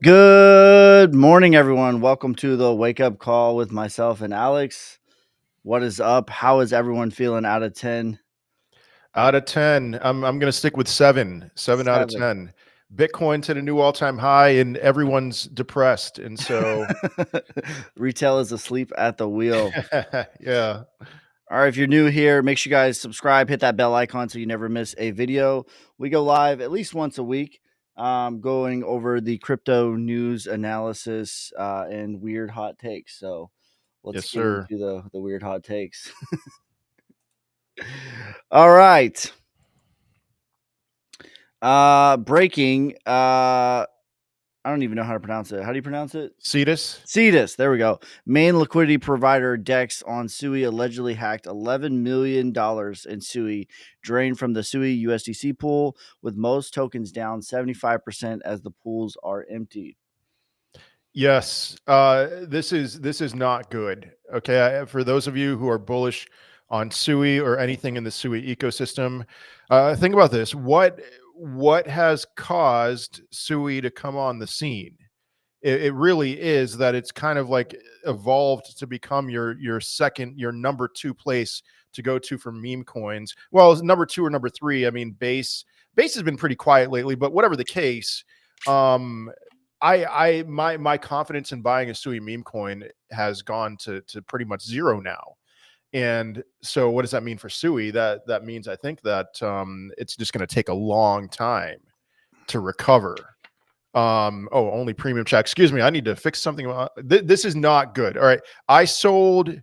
Good morning, everyone. Welcome to the wake up call with myself and Alex. What is up? How is everyone feeling out of 10? Out of 10, I'm gonna stick with 7. 7 out of 7. 10. Bitcoin's hit a new all-time high and everyone's depressed. And so Retail is asleep at the wheel. yeah. All right, if you're new here, make sure you guys subscribe, hit that bell icon so you never miss a video. We go live at least once a week, going over the crypto news analysis and weird hot takes. So let's Yes, get sir. into the weird hot takes. All right. Breaking. I don't even know how to pronounce it. How do you pronounce it? Cetus? Cetus. There we go. Main liquidity provider Dex on Sui allegedly hacked $11 million in Sui, drained from the Sui USDC pool, with most tokens down 75% as the pools are emptied. Yes. This is not good. Okay. For those of you who are bullish on Sui or anything in the Sui ecosystem, think about this. What has caused Sui to come on the scene? It really is that it's kind of like evolved to become your number two place to go to for meme coins. Well, number two or number three. I mean, base has been pretty quiet lately, but whatever the case, um, my confidence in buying a Sui meme coin has gone to pretty much zero now. And so, what does that mean for Sui? That means I think that it's just going to take a long time to recover. Only premium chat. Excuse me, I need to fix something. This is not good. All right, I sold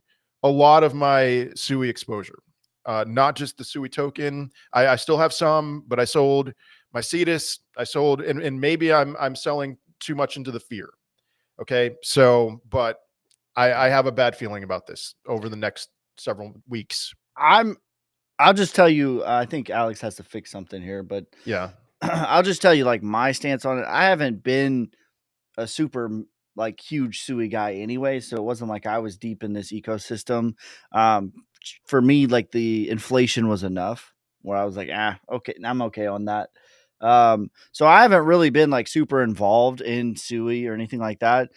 a lot of my Sui exposure, not just the Sui token. I still have some, but I sold my Cetus. I sold, and maybe I'm selling too much into the fear. Okay, so but I have a bad feeling about this over the next several weeks. I'll just tell you, I think Alex has to fix something here, but Yeah, I'll just tell you like my stance on it. I haven't been a super like huge Sui guy anyway, so it wasn't like I was deep in this ecosystem. Um, for me, like the inflation was enough where I was like, okay, I'm okay on that. So I haven't really been like super involved in Sui or anything like that,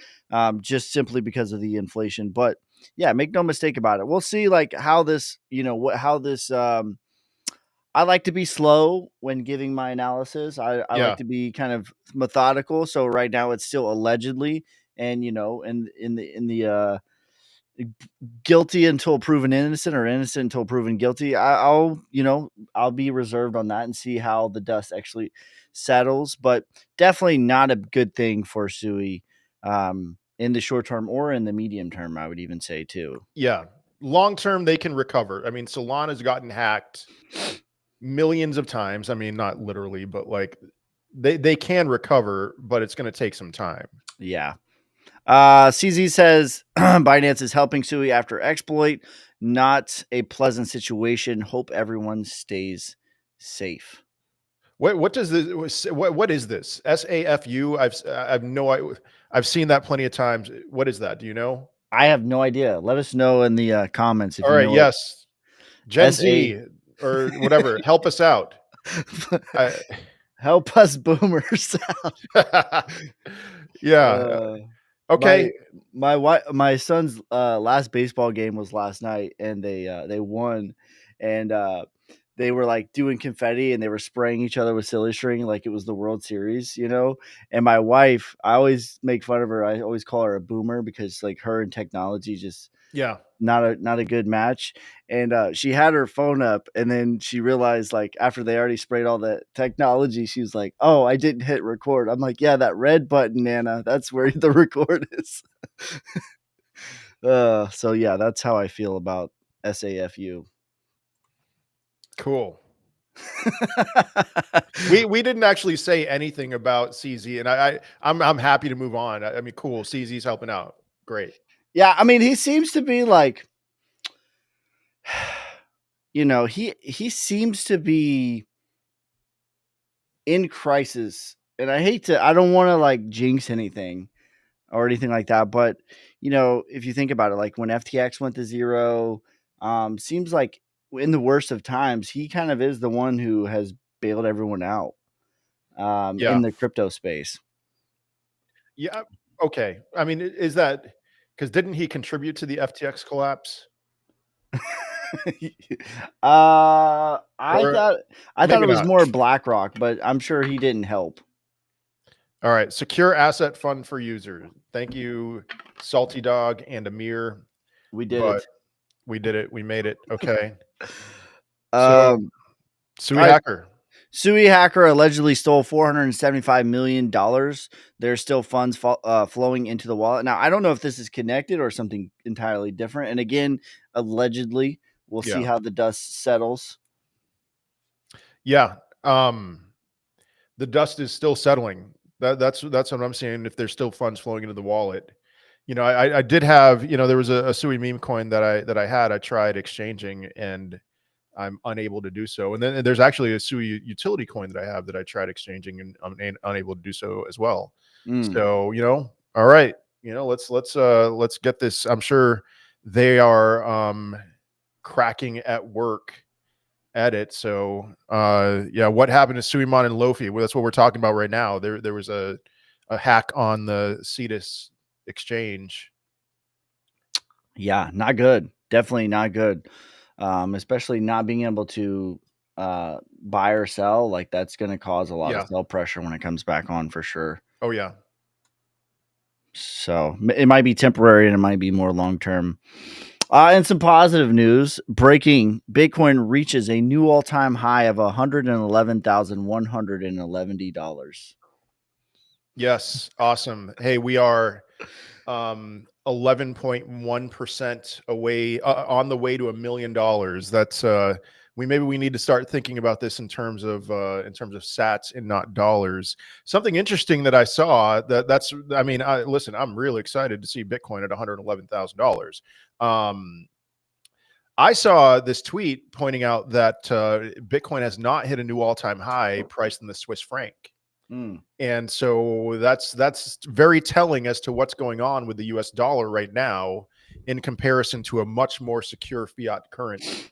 just simply because of the inflation. But yeah, make no mistake about it. We'll see like how this, how this I like to be slow when giving my analysis. I like yeah, to be kind of methodical. So right now it's still allegedly, and in the guilty until proven innocent or innocent until proven guilty. I'll be reserved on that and see how the dust actually settles. But definitely not a good thing for Sui, in the short term or in the medium term. I would even say too. yeah. Long term, they can recover. I mean, Solana's gotten hacked millions of times. I mean, not literally, but like they can recover, but it's going to take some time. Yeah. CZ says Binance is helping Sui after exploit. Not a pleasant situation. Hope everyone stays safe. What does this? What is this? SAFU? I've no. I've seen that plenty of times. What is that? Do you know? I have no idea. Let us know in the comments if All you right. know what Yes, Gen SA. Z or whatever. Help us out. I, Help us boomers. yeah. uh, my Okay. my son's last baseball game was last night, and they won, and they were like doing confetti and they were spraying each other with silly string like it was the World Series, And my wife, I always make fun of her. I always call her a boomer because like her and technology just Yeah. not a good match. And she had her phone up, and then she realized like after they already sprayed all the technology, she was like, "Oh, I didn't hit record." I'm like, "Yeah, that red button, Nana. That's where the record is." So yeah, that's how I feel about SAFU. Cool. We didn't actually say anything about CZ, and I'm happy to move on. I mean, cool. CZ's helping out. Great. Yeah, I mean, he seems to be like, he seems to be in crisis, and I don't want to like jinx anything or anything like that, but if you think about it, like when FTX went to zero, seems like in the worst of times, he kind of is the one who has bailed everyone out, in Yeah. the crypto space. Yeah. Okay. I mean, is that because didn't he contribute to the FTX collapse? I Or thought maybe it was not. more BlackRock, but I'm sure he didn't help. All right. Secure asset fund for users. Thank you, Salty Dog and Amir. We did But it. we did it. We made it. Okay. So, Um, Sui all right. Hacker. Sui hacker allegedly stole $475 million. There's still funds flowing into the wallet. Now, I don't know if this is connected or something entirely different. And again, allegedly, we'll see Yeah. how the dust settles. Yeah. The dust is still settling. That's what I'm saying. If there's still funds flowing into the wallet, I did have, there was a Sui meme coin that I had. I tried exchanging and I'm unable to do so. And then there's actually a Sui utility coin that I have that I tried exchanging and I'm unable to do so as well. Mm. So, all right, let's get this. I'm sure they are cracking at work at it. So, yeah, what happened to Suiman and Lofi? Well, that's what we're talking about right now. There was a hack on the Cetus exchange. Yeah, not good. Definitely not good. Especially not being able to buy or sell. Like that's going to cause a lot of Yeah. sell pressure when it comes back on for sure. Oh yeah. So it might be temporary and it might be more long term. And some positive news breaking Bitcoin reaches a new all time high of $111,111. Yes. Awesome. Hey, we are 11.1% away on the way to $1 million. That's we need to start thinking about this in terms of sats and not dollars. Something interesting that I saw that's I mean, listen, I'm really excited to see Bitcoin at $111,000. I saw this tweet pointing out that Bitcoin has not hit a new all-time high priced in the Swiss franc. Mm. And so that's very telling as to what's going on with the US dollar right now in comparison to a much more secure fiat currency.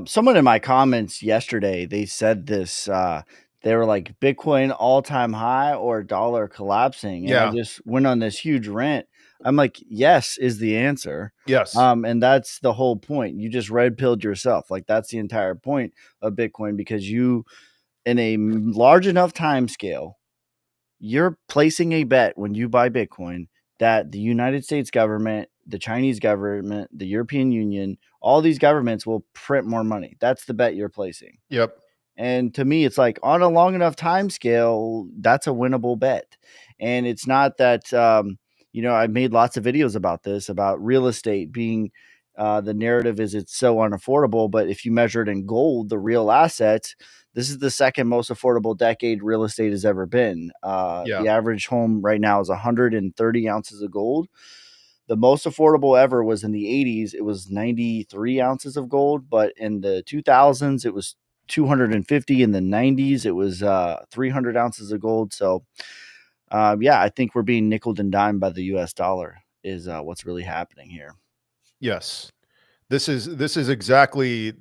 Someone in my comments yesterday, they said this. They were like Bitcoin all time high or dollar collapsing, and I Yeah. just went on this huge rant. I'm like, yes, is the answer. Yes. And that's the whole point. You just red pilled yourself. Like that's the entire point of Bitcoin because you, in a large enough time scale, you're placing a bet when you buy Bitcoin that the United States government, the Chinese government, the European Union, all these governments will print more money. That's the bet you're placing. Yep. And to me, it's like on a long enough time scale, that's a winnable bet. And it's not that, I've made lots of videos about this, about real estate being the narrative is it's so unaffordable. But if you measure it in gold, the real asset, this is the second most affordable decade real estate has ever been. Yeah. The average home right now is 130 ounces of gold. The most affordable ever was in the 80s. It was 93 ounces of gold, but in the 2000s, it was 250. In the 90s, it was 300 ounces of gold. So, yeah, I think we're being nickel and dimed by the US dollar, is what's really happening here. Yes. This is exactly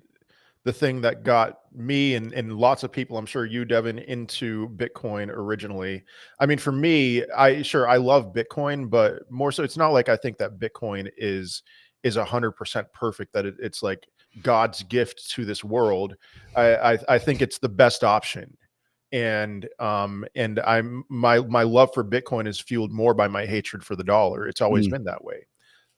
the thing that got me and lots of people, I'm sure you, Devin, into Bitcoin originally. I mean, for me, I love Bitcoin, but more so, it's not like I think that Bitcoin is 100% perfect. That it's like God's gift to this world. I think it's the best option, and I'm my love for Bitcoin is fueled more by my hatred for the dollar. It's always Mm. been that way.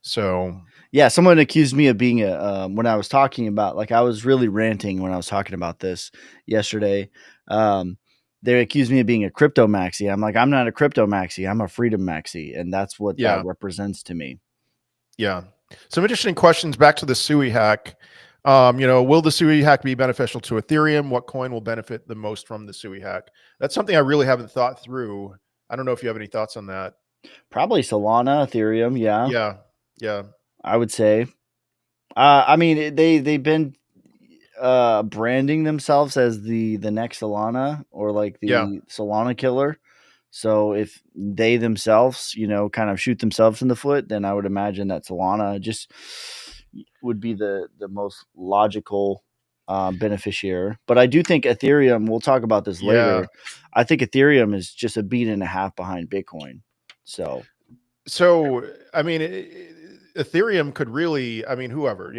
So Yeah, someone accused me of being when I was talking about, like, I was really ranting when I was talking about this yesterday. Um, they accused me of being a crypto maxi. I'm like, I'm not a crypto maxi. I'm a freedom maxi, and that's what that yeah. represents to me. Yeah. Some interesting questions back to the Sui hack. Will the Sui hack be beneficial to Ethereum? What coin will benefit the most from the Sui hack? That's something I really haven't thought through. I don't know if you have any thoughts on that. Probably Solana, Ethereum. Yeah, Yeah. Yeah. I would say. I mean, they've been branding themselves as the next Solana or like Yeah. the Solana killer. So if they themselves, kind of shoot themselves in the foot, then I would imagine that Solana just would be the most logical. beneficiary. But I do think Ethereum, we'll talk about this Yeah. later. I think Ethereum is just a beat and a half behind Bitcoin. So, So, I mean, Ethereum could really, I mean, whoever,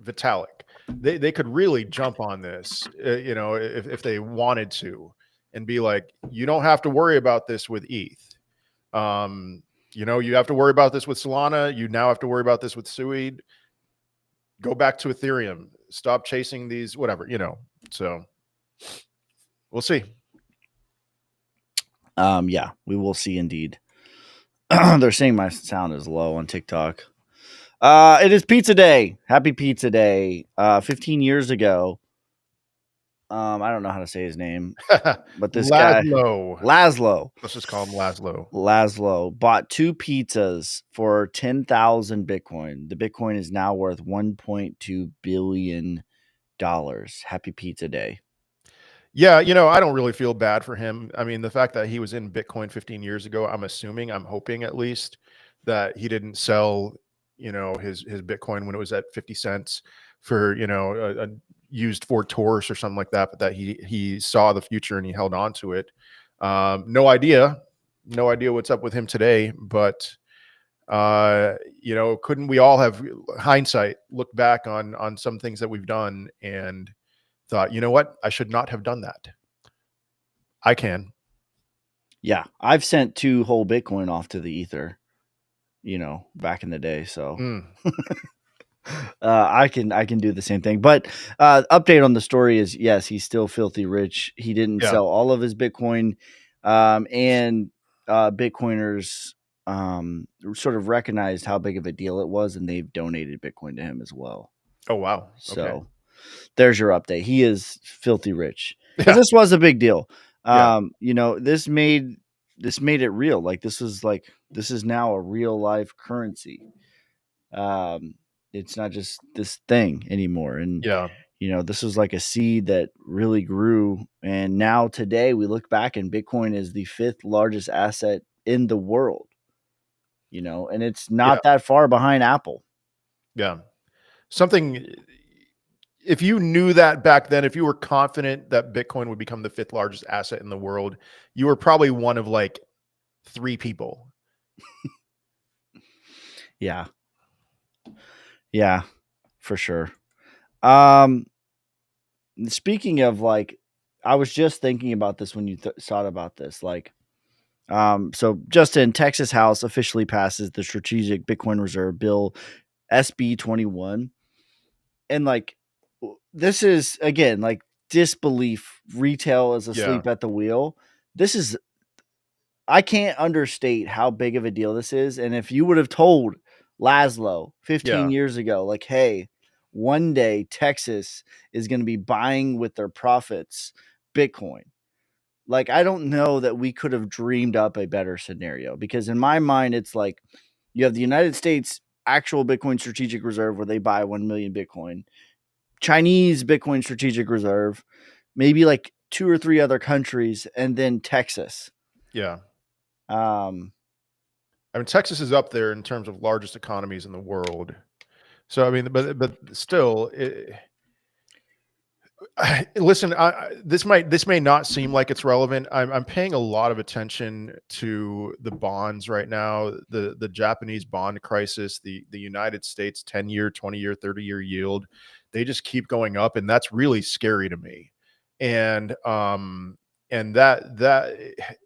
Vitalik, they could really jump on this, if they wanted to, and be like, you don't have to worry about this with ETH. You have to worry about this with Solana. You now have to worry about this with Sui. Go back to Ethereum. Stop chasing these, whatever. So we'll see. yeah, we will see indeed. They're saying my sound is low on TikTok. It is Pizza Day. Happy Pizza Day. 15 years ago, I don't know how to say his name, but this guy, Laszlo. Laszlo, Let's just call him Laszlo. Laszlo bought 2 pizzas for 10,000 Bitcoin. The Bitcoin is now worth $1.2 billion. Happy Pizza Day. Yeah, I don't really feel bad for him. I mean, the fact that he was in Bitcoin 15 years ago, I'm hoping at least that he didn't sell, his Bitcoin when it was at 50 cents for, a used Ford Taurus or something like that, but that he saw the future and he held on to it. No idea what's up with him today, but couldn't we all have hindsight, look back on some things that we've done and thought, you know what, I should not have done that. I can. Yeah, I've sent 2 whole Bitcoin off to the ether, back in the day. So Mm, I can do the same thing. But update on the story is yes, he's still filthy rich. He didn't yeah. sell all of his Bitcoin, and Bitcoiners sort of recognized how big of a deal it was, and they've donated Bitcoin to him as well. Oh wow. Okay. So there's your update. He is filthy rich because Yeah. this was a big deal. Yeah. This made it real. This is now a real life currency. Um, it's not just this thing anymore. And Yeah. this was like a seed that really grew. And now today we look back and Bitcoin is the 5th largest asset in the world. And it's Yeah. not that far behind Apple. Yeah. Something. If you knew that back then, if you were confident that Bitcoin would become the 5th largest asset in the world, you were probably one of like 3 people. Yeah. Yeah, for sure. Um, Speaking of I was just thinking about this when you thought about this. So Justin, Texas House officially passes the Strategic Bitcoin Reserve Bill SB 21, and this is again disbelief. Retail is Yeah. asleep at the wheel. This is I can't understate how big of a deal this is. And if you would have told Laszlo 15 Yeah. years ago, hey, one day Texas is going to be buying with their profits Bitcoin, I don't know that we could have dreamed up a better scenario, because in my mind, it's you have the United States actual Bitcoin strategic reserve where they buy 1 million Bitcoin, Chinese Bitcoin strategic reserve, maybe 2 or 3 other countries, and then Texas. Yeah. Um, I mean, Texas is up there in terms of largest economies in the world. So I mean, but still, listen. This may not seem like it's relevant. I'm paying a lot of attention to the bonds right now. The Japanese bond crisis, the United States 10-year, 20-year, 30-year yield. They just keep going up, and that's really scary to me. And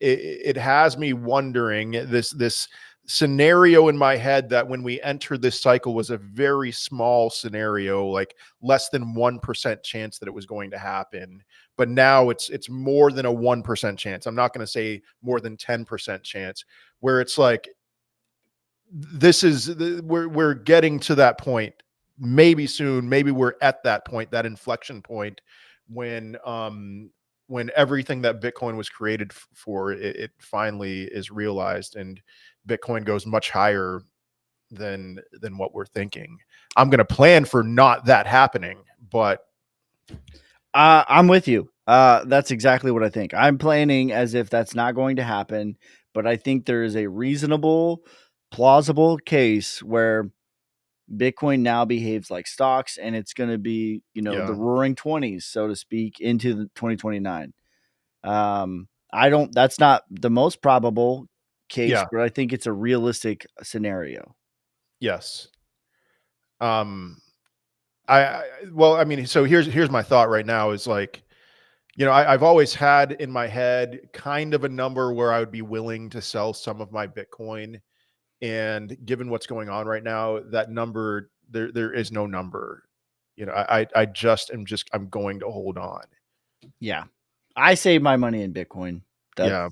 it has me wondering, this scenario in my head that when we entered this cycle was a very small scenario, like less than 1% chance that it was going to happen. But now it's more than a 1% chance. I'm not going to say more than 10% chance, where it's like we're getting to that point. Maybe soon, maybe we're at that point, that inflection point when everything that Bitcoin was created for, it finally is realized, and Bitcoin goes much higher than what we're thinking. I'm going to plan for not that happening, but I'm with you. That's exactly what I think. I'm planning as if that's not going to happen, but I think there is a reasonable, plausible case where Bitcoin now behaves like stocks, and it's going to be, the Yeah. roaring 20s, so to speak, into the 2029. I don't, that's not the most probable case, Yeah. but I think it's a realistic scenario. Yes. Um, well, I mean, so here's my thought right now is like, I've always had in my head kind of a number where I would be willing to sell some of my Bitcoin. And given what's going on right now, that number, there is no number. I'm going to hold on. Yeah. I save my money in Bitcoin. That's, Yeah.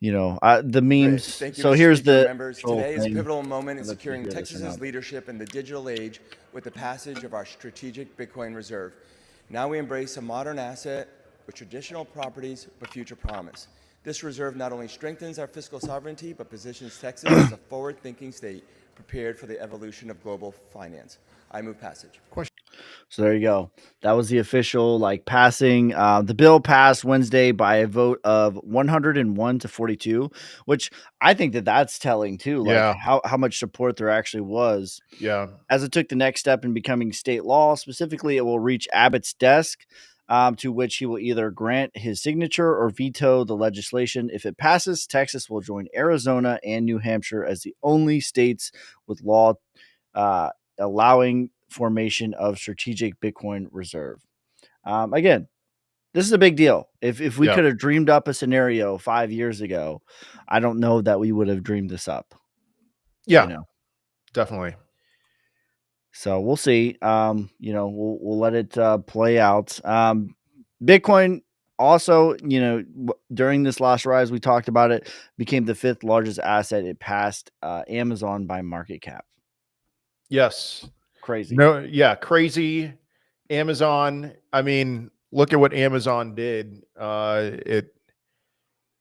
the Great. memes. Thank you, So Mr. here's Speaker and the members. actual Today is a thing. pivotal moment in I'd like you to securing hear this or Texas's not. leadership in the digital age with the passage of our strategic Bitcoin reserve. Now we embrace a modern asset with traditional properties but future promise. This reserve not only strengthens our fiscal sovereignty but positions Texas as a forward-thinking state prepared for the evolution of global finance. I move passage. So there you go. That was the official passing. The bill passed Wednesday by a vote of 101 to 42, which I think that's telling too. Like Yeah. how much support there actually was. Yeah. As it took the next step in becoming state law, specifically, it will reach Abbott's desk, to which he will either grant his signature or veto the legislation. If it passes, Texas will join Arizona and New Hampshire as the only states with law uh, allowing formation of strategic Bitcoin reserve. Again, this is a big deal. If we Yeah. could have dreamed up a scenario 5 years ago, I don't know that we would have dreamed this up. You Yeah. know, Definitely. so we'll see. We'll let it play out. Bitcoin also, during this last rise, we talked about it, became the fifth largest asset. It passed Amazon by market cap. Yes. Crazy. No, yeah, crazy. Amazon, I mean, look at what Amazon did.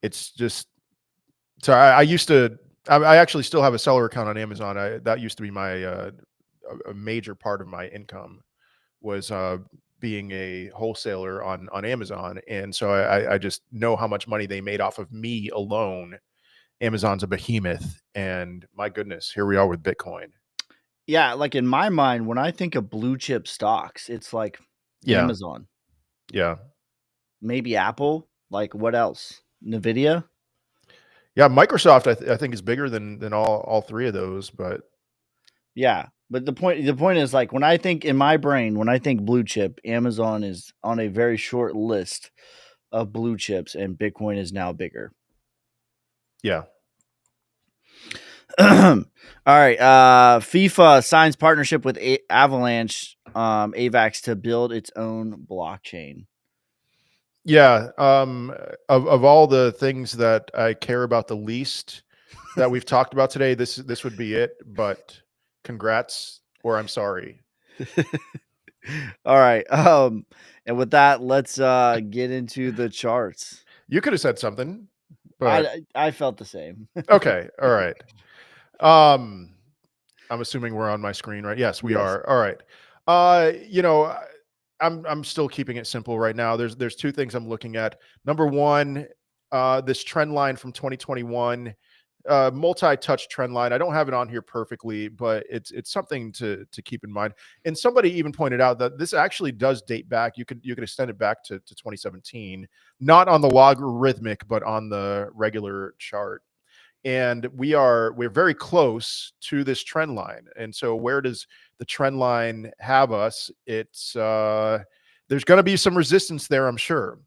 It's just so I used to I actually still have a seller account on Amazon. That used to be my a major part of my income was being a wholesaler on Amazon, and so I just know how much money they made off of me alone. Amazon's a behemoth, and my goodness, here we are with Bitcoin. Yeah, like in my mind, when I think of blue chip stocks, it's like Yeah, Amazon, yeah, maybe Apple. Like what else? Nvidia. yeah. Microsoft, I think, is bigger than all three of those, but Yeah, but the point is like when I think in my brain, when I think blue chip, Amazon is on a very short list of blue chips, and Bitcoin is now bigger. yeah, All right. FIFA signs partnership with Avalanche, AVAX, to build its own blockchain. yeah. Of all the things that I care about the least that we've talked about today, this would be it. But congrats, or I'm sorry. All right. And with that, let's get into the charts. You could have said something, but I felt the same. okay, all right. Um, I'm assuming we're on my screen, right? Yes, we Yes. are. All right. Uh, you know, I- I'm still keeping it simple right now. There's two things I'm looking at. Number one, this trend line from 2021, multi-touch trend line. I don't have it on here perfectly, but it's something to keep in mind. And somebody even pointed out that this actually does date back. You could extend it back to 2017, not on the logarithmic, but on the regular chart, and we're very close to this trend line. And so where does the trend line have us? It's there's going to be some resistance there, I'm sure.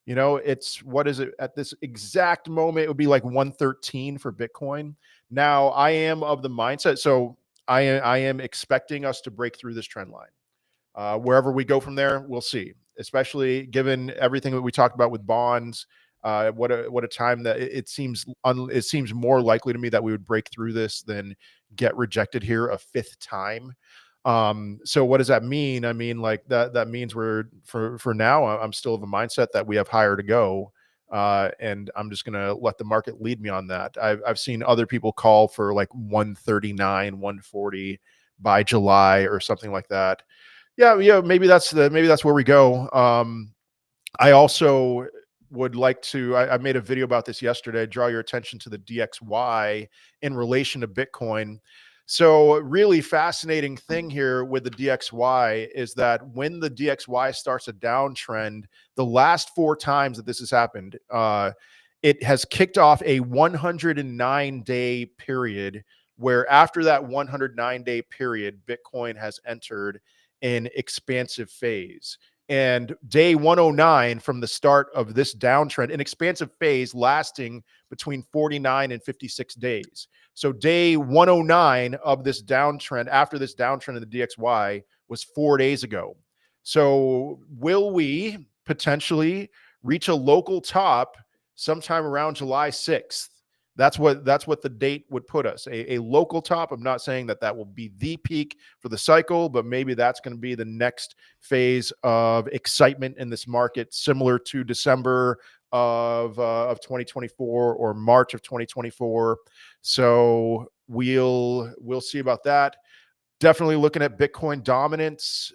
It's, what is it at this exact moment? It would be like 113 for Bitcoin. Now I am of the mindset, so I am expecting us to break through this trend line. Wherever we go from there, we'll see. Especially given everything that we talked about with bonds, what a time that it seems more likely to me that we would break through this than get rejected here a fifth time. So what does that mean? I mean, like that means we're for now. I'm still of a mindset that we have higher to go. And I'm just gonna let the market lead me on that. I've seen other people call for like 139, 140 by July or something like that. Yeah, yeah, maybe that's where we go. I also would like to. I made a video about this yesterday. Draw your attention to the DXY in relation to Bitcoin. So, really fascinating thing here with the DXY is that when the DXY starts a downtrend, the last 4 times that this has happened, it has kicked off a 109-day period where after that 109-day period, Bitcoin has entered an expansive phase. And day 109 from the start of this downtrend, an expansive phase lasting between 49 and 56 days. So day 109 of this downtrend, after this downtrend in the DXY, was 4 days ago. So will we potentially reach a local top sometime around July 6th? That's what the date would put us. A local top. I'm not saying that that will be the peak for the cycle, but maybe that's going to be the next phase of excitement in this market, similar to December of 2024 or March of 2024. So we'll see about that. Definitely looking at Bitcoin dominance.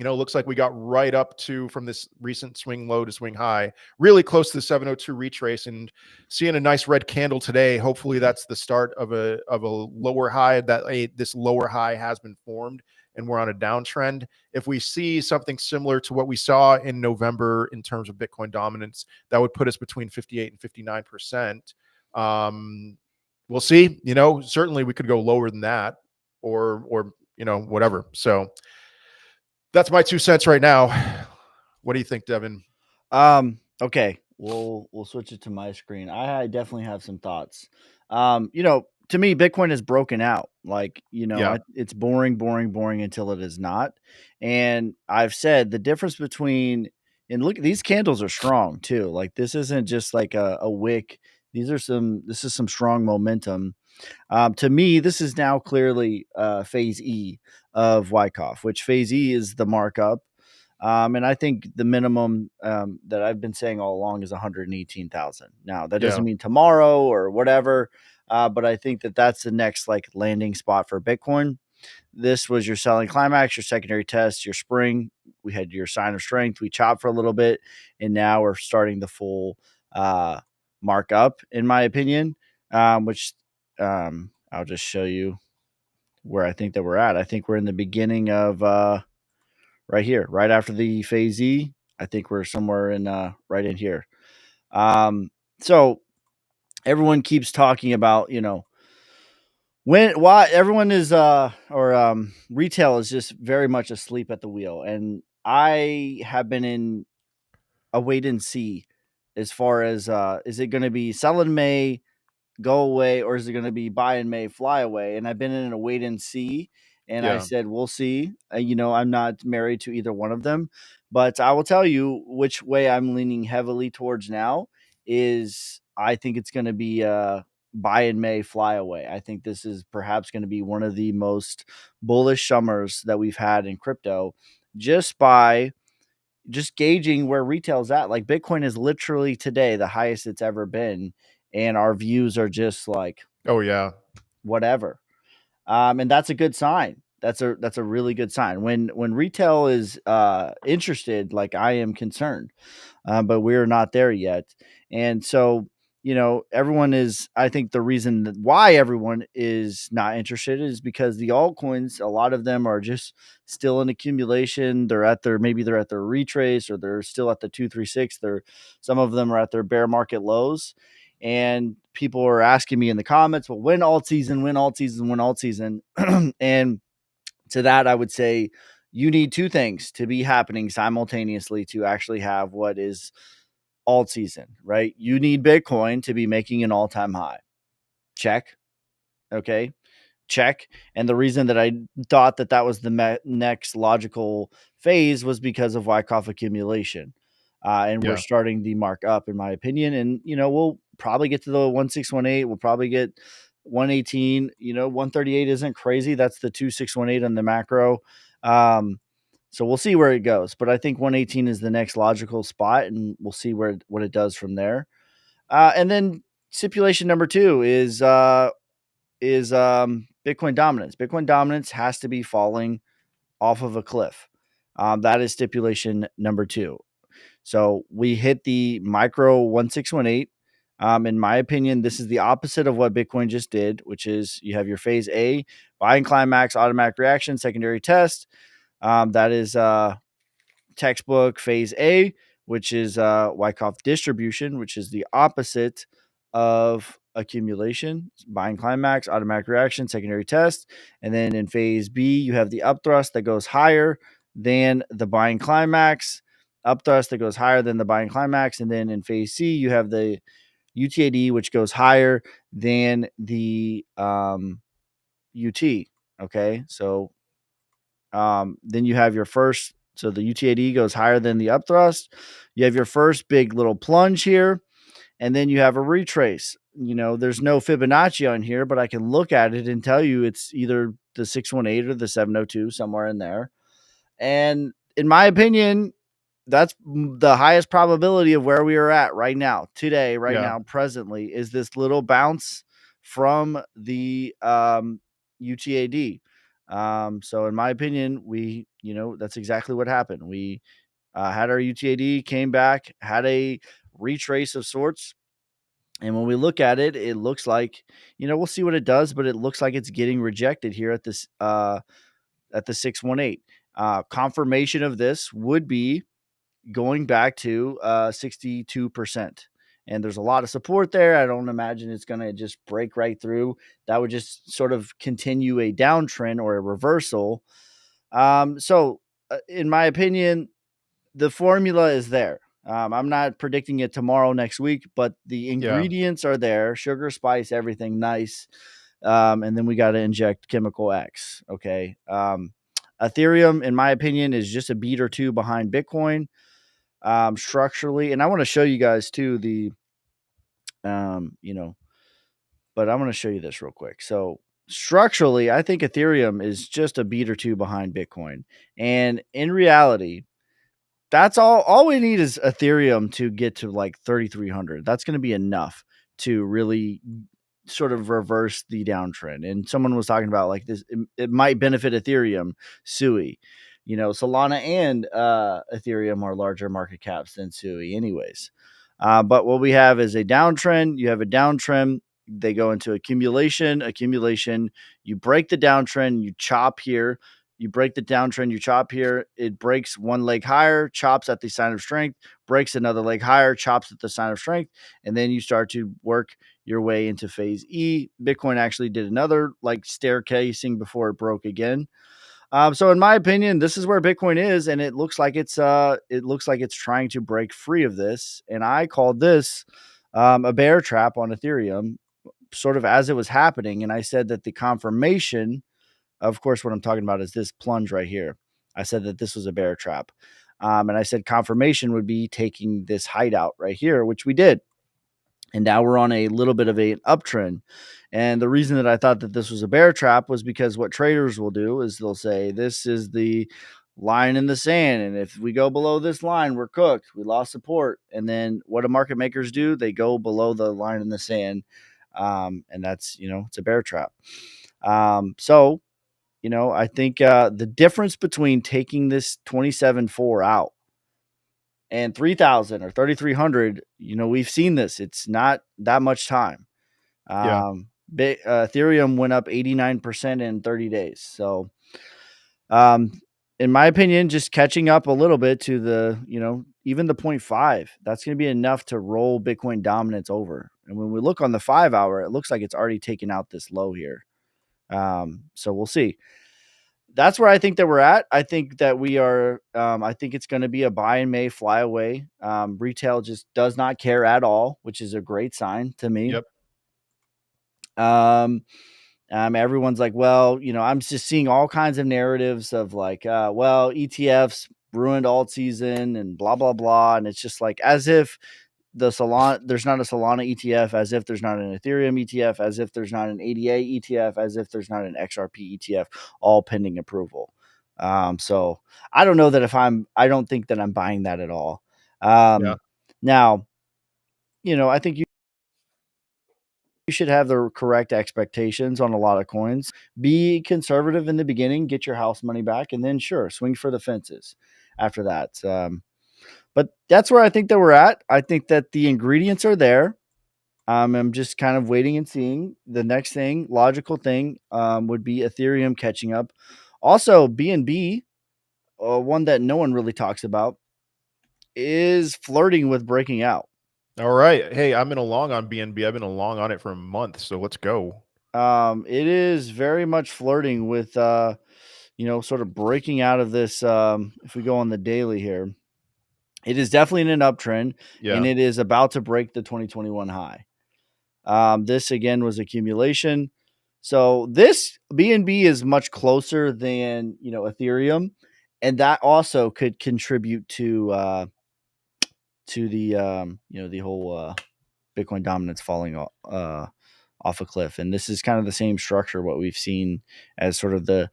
Looks like we got right up to, from this recent swing low to swing high, really close to the 702 retrace, and seeing a nice red candle today. Hopefully that's the start of a lower high, that this lower high has been formed and we're on a downtrend. If we see something similar to what we saw in November in terms of Bitcoin dominance, that would put us between 58 and 59%. We'll see. Certainly we could go lower than that, or whatever. So that's my 2 cents right now. What do you think, Devin? Okay, we'll switch it to my screen. I definitely have some thoughts. To me, Bitcoin is broken out. Like, Yeah. it's boring, boring, boring until it is not. And I've said the difference between, and look, these candles are strong too. Like, this isn't just like a wick. This is some strong momentum. To me, this is now clearly phase E of Wyckoff, which phase E is the markup. And I think the minimum that I've been saying all along is 118,000. Now, that doesn't Yeah. mean tomorrow or whatever, but I think that that's the next like landing spot for Bitcoin. This was your selling climax, your secondary test, your spring. We had your sign of strength. We chopped for a little bit, and now we're starting the full markup, in my opinion, which I'll just show you where I think that we're at. I think we're in the beginning of right here, right after the phase E. I think we're somewhere in right in here. So everyone keeps talking about, why everyone is or retail is just very much asleep at the wheel. And I have been in a wait and see as far as is it going to be sell in May, go away, or is it going to be buy in May, fly away? And I've been in a wait and see, and I Yeah. said, we'll see. I'm not married to either one of them, but I will tell you which way I'm leaning heavily towards now is I think it's going to be buy in May, fly away. I think this is perhaps going to be one of the most bullish summers that we've had in crypto, just by just gauging where retail's at. Like, Bitcoin is literally today the highest it's ever been, and our views are just like Oh yeah. whatever. And that's a good sign. That's a really good sign. When retail is interested, like I am concerned, but we're not there yet. And so, everyone is. I think the reason why everyone is not interested is because the altcoins, a lot of them are just still in accumulation. Maybe they're at their retrace, or they're still at the 236. Some of them are at their bear market lows. And people are asking me in the comments, well, when alt season, when alt season, when alt season. And to that, I would say you need two things to be happening simultaneously to actually have what is alt season, right? You need Bitcoin to be making an all-time high. Check. Okay. Check. And the reason that I thought that was the next logical phase was because of Wyckoff accumulation. And we're Yeah. starting the mark up, in my opinion. And, we'll probably get to the 1618. We'll probably get 118. 138 isn't crazy. That's the 2618 on the macro. So we'll see where it goes. But I think 118 is the next logical spot, and we'll see what it does from there. And then stipulation number 2 is Bitcoin dominance. Bitcoin dominance has to be falling off of a cliff. That is stipulation number 2. So we hit the micro 1618. In my opinion, this is the opposite of what Bitcoin just did, which is you have your phase A, buying climax, automatic reaction, secondary test. That is textbook phase A, which is Wyckoff distribution, which is the opposite of accumulation, buying climax, automatic reaction, secondary test. And then in phase B, you have the upthrust that goes higher than the buying climax, upthrust that goes higher than the buying climax. And then in phase C, you have the UTAD, which goes higher than the UT. Okay. So then you have your first, so the UTAD goes higher than the upthrust. You have your first big little plunge here, and then you have a retrace. There's no Fibonacci on here, but I can look at it and tell you it's either the 618 or the 702, somewhere in there. And in my opinion, that's the highest probability of where we are at right now, today, right Yeah. now, presently, is this little bounce from the UTAD. So in my opinion, that's exactly what happened. We had our UTAD, came back, had a retrace of sorts. And when we look at it, it looks like, we'll see what it does, but it looks like it's getting rejected here at this, at the 618. Confirmation of this would be going back to 62%. And there's a lot of support there. I don't imagine it's going to just break right through. That would just sort of continue a downtrend or a reversal. So, in my opinion, the formula is there. I'm not predicting it tomorrow, next week, but the Yeah. ingredients are there: sugar, spice, everything nice. And then we got to inject chemical X. Okay. Ethereum, in my opinion, is just a beat or two behind Bitcoin structurally. And I want to show you guys too um, you know, but I'm going to show you this real quick. So structurally, I think Ethereum is just a beat or two behind Bitcoin. And in reality, that's all we need is Ethereum to get to like 3,300. That's going to be enough to really sort of reverse the downtrend. And someone was talking about like this, it might benefit Ethereum, SUI. Solana and Ethereum are larger market caps than SUI, anyways. But what we have is a downtrend. You have a downtrend. They go into accumulation. You break the downtrend, you chop here. You break the downtrend, you chop here. It breaks one leg higher, chops at the sign of strength, breaks another leg higher, chops at the sign of strength, and then you start to work your way into phase E. Bitcoin actually did another like staircasing before it broke again. So in my opinion, this is where Bitcoin is, and it looks like it's trying to break free of this. And I called this a bear trap on Ethereum, sort of as it was happening. And I said that the confirmation, of course, what I'm talking about is this plunge right here. I said that this was a bear trap. And I said confirmation would be taking this hideout right here, which we did. And now we're on a little bit of an uptrend. And the reason that I thought that this was a bear trap was because what traders will do is they'll say, this is the line in the sand. And if we go below this line, we're cooked. We lost support. And then what do market makers do? They go below the line in the sand. And that's, it's a bear trap. So, I think the difference between taking this 27.4 out and 3,000 or 3,300, we've seen this. It's not that much time. Yeah. Ethereum went up 89% in 30 days. So, in my opinion, just catching up a little bit to the, even the 0.5, that's going to be enough to roll Bitcoin dominance over. And when we look on the 5 hour, it looks like it's already taken out this low here. So we'll see. That's where I think that we're at. I think that we are. I think it's going to be a buy in May, fly away. Retail just does not care at all, which is a great sign to me. Yep. Everyone's like, well, I'm just seeing all kinds of narratives of like, well, ETFs ruined alt season and blah blah blah, and it's just like as if there's not a Solana ETF, as if there's not an Ethereum ETF, as if there's not an ADA ETF, as if there's not an XRP ETF, all pending approval. So I don't know that I don't think that I'm buying that at all. Yeah. Now, I think you should have the correct expectations on a lot of coins. Be conservative in the beginning, get your house money back, and then sure, swing for the fences after that. But that's where I think that we're at. I think that the ingredients are there. I'm just kind of waiting and seeing. The next thing, logical thing, would be Ethereum catching up. Also, BNB, one that no one really talks about, is flirting with breaking out. All right. Hey, I'm in a long on BNB. I've been a long on it for a month, so let's go. It is very much flirting with, sort of breaking out of this. If we go on the daily here, it is definitely in an uptrend, and Yeah. it is about to break the 2021 high. This again was accumulation. So this BNB is much closer than Ethereum, and that also could contribute to the the whole Bitcoin dominance falling off a cliff. And this is kind of the same structure what we've seen as sort of the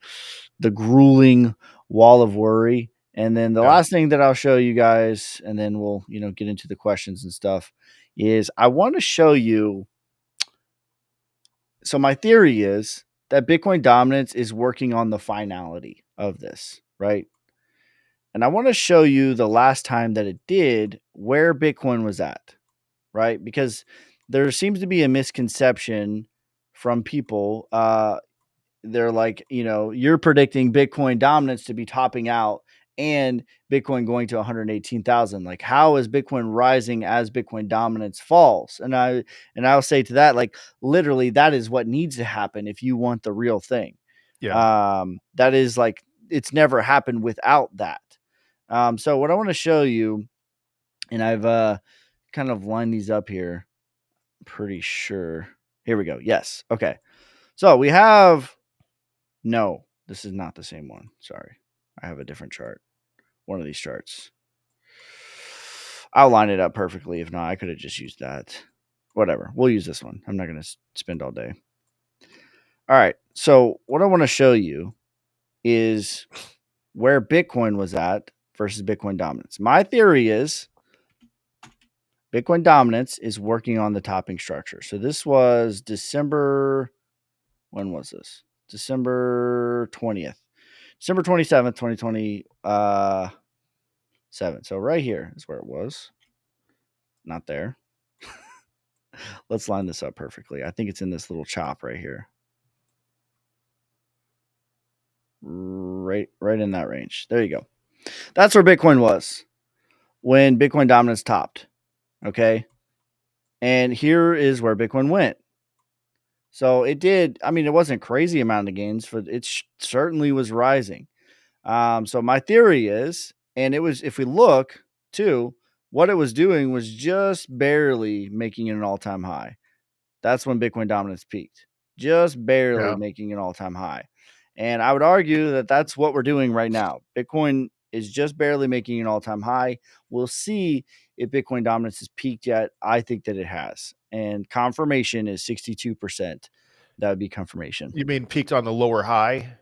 grueling wall of worry. And then the Yeah. last thing that I'll show you guys, and then we'll get into the questions and stuff, is I want to show you. So my theory is that Bitcoin dominance is working on the finality of this, right? And I want to show you the last time that it did, where Bitcoin was at, right? Because there seems to be a misconception from people. They're like, you're predicting Bitcoin dominance to be topping out and Bitcoin going to 118,000. Like, how is Bitcoin rising as Bitcoin dominance falls? And I'll say to that, like, literally, that is what needs to happen if you want the real thing. Yeah. That is like, it's never happened without that. So what I want to show you, and I've kind of lined these up here, pretty sure. Here we go. Yes. Okay. So we have, no, this is not the same one. Sorry. I have a different chart. One of these charts. I'll line it up perfectly. If not, I could have just used that. Whatever. We'll use this one. I'm not going to spend all day. All right. So what I want to show you is where Bitcoin was at versus Bitcoin dominance. My theory is Bitcoin dominance is working on the topping structure. So this was December. When was this? December 20th. December 27th, 2027. So right here is where it was. Not there. Let's line this up perfectly. I think it's in this little chop right here. Right in that range. There you go. That's where Bitcoin was when Bitcoin dominance topped. Okay. And here is where Bitcoin went. So it did. I mean, it wasn't crazy amount of gains, but it certainly was rising. So my theory is, and it was, if we look too, what it was doing was just barely making it an all-time high. That's when Bitcoin dominance peaked, just barely Yeah. making an all-time high. And I would argue that that's what we're doing right now. Bitcoin is just barely making an all-time high. We'll see if Bitcoin dominance has peaked yet. I think that it has. And confirmation is 62%. That would be confirmation. You mean peaked on the lower high?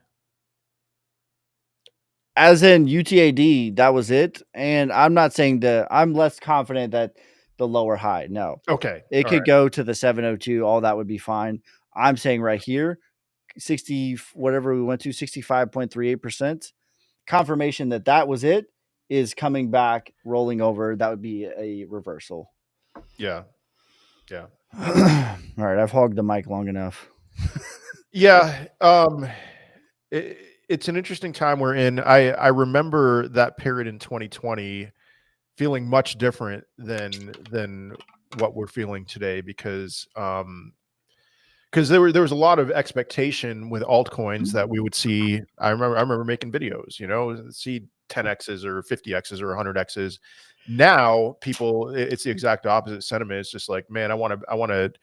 As in UTAD, that was it. And I'm not saying I'm less confident that the lower high. No, Okay. it All could right. go to the 702. All that would be fine. I'm saying right here, 60, whatever we went to, 65.38%. Confirmation that that was it is coming back, rolling over. That would be a reversal. Yeah. Yeah. All right. I've hogged the mic long enough. Yeah. It's an interesting time we're in. I remember that period in 2020 feeling much different than what we're feeling today because there was a lot of expectation with altcoins that we would see. I remember making videos, see 10x's or 50x's or 100x's. Now it's the exact opposite sentiment. It's just like, man, I want to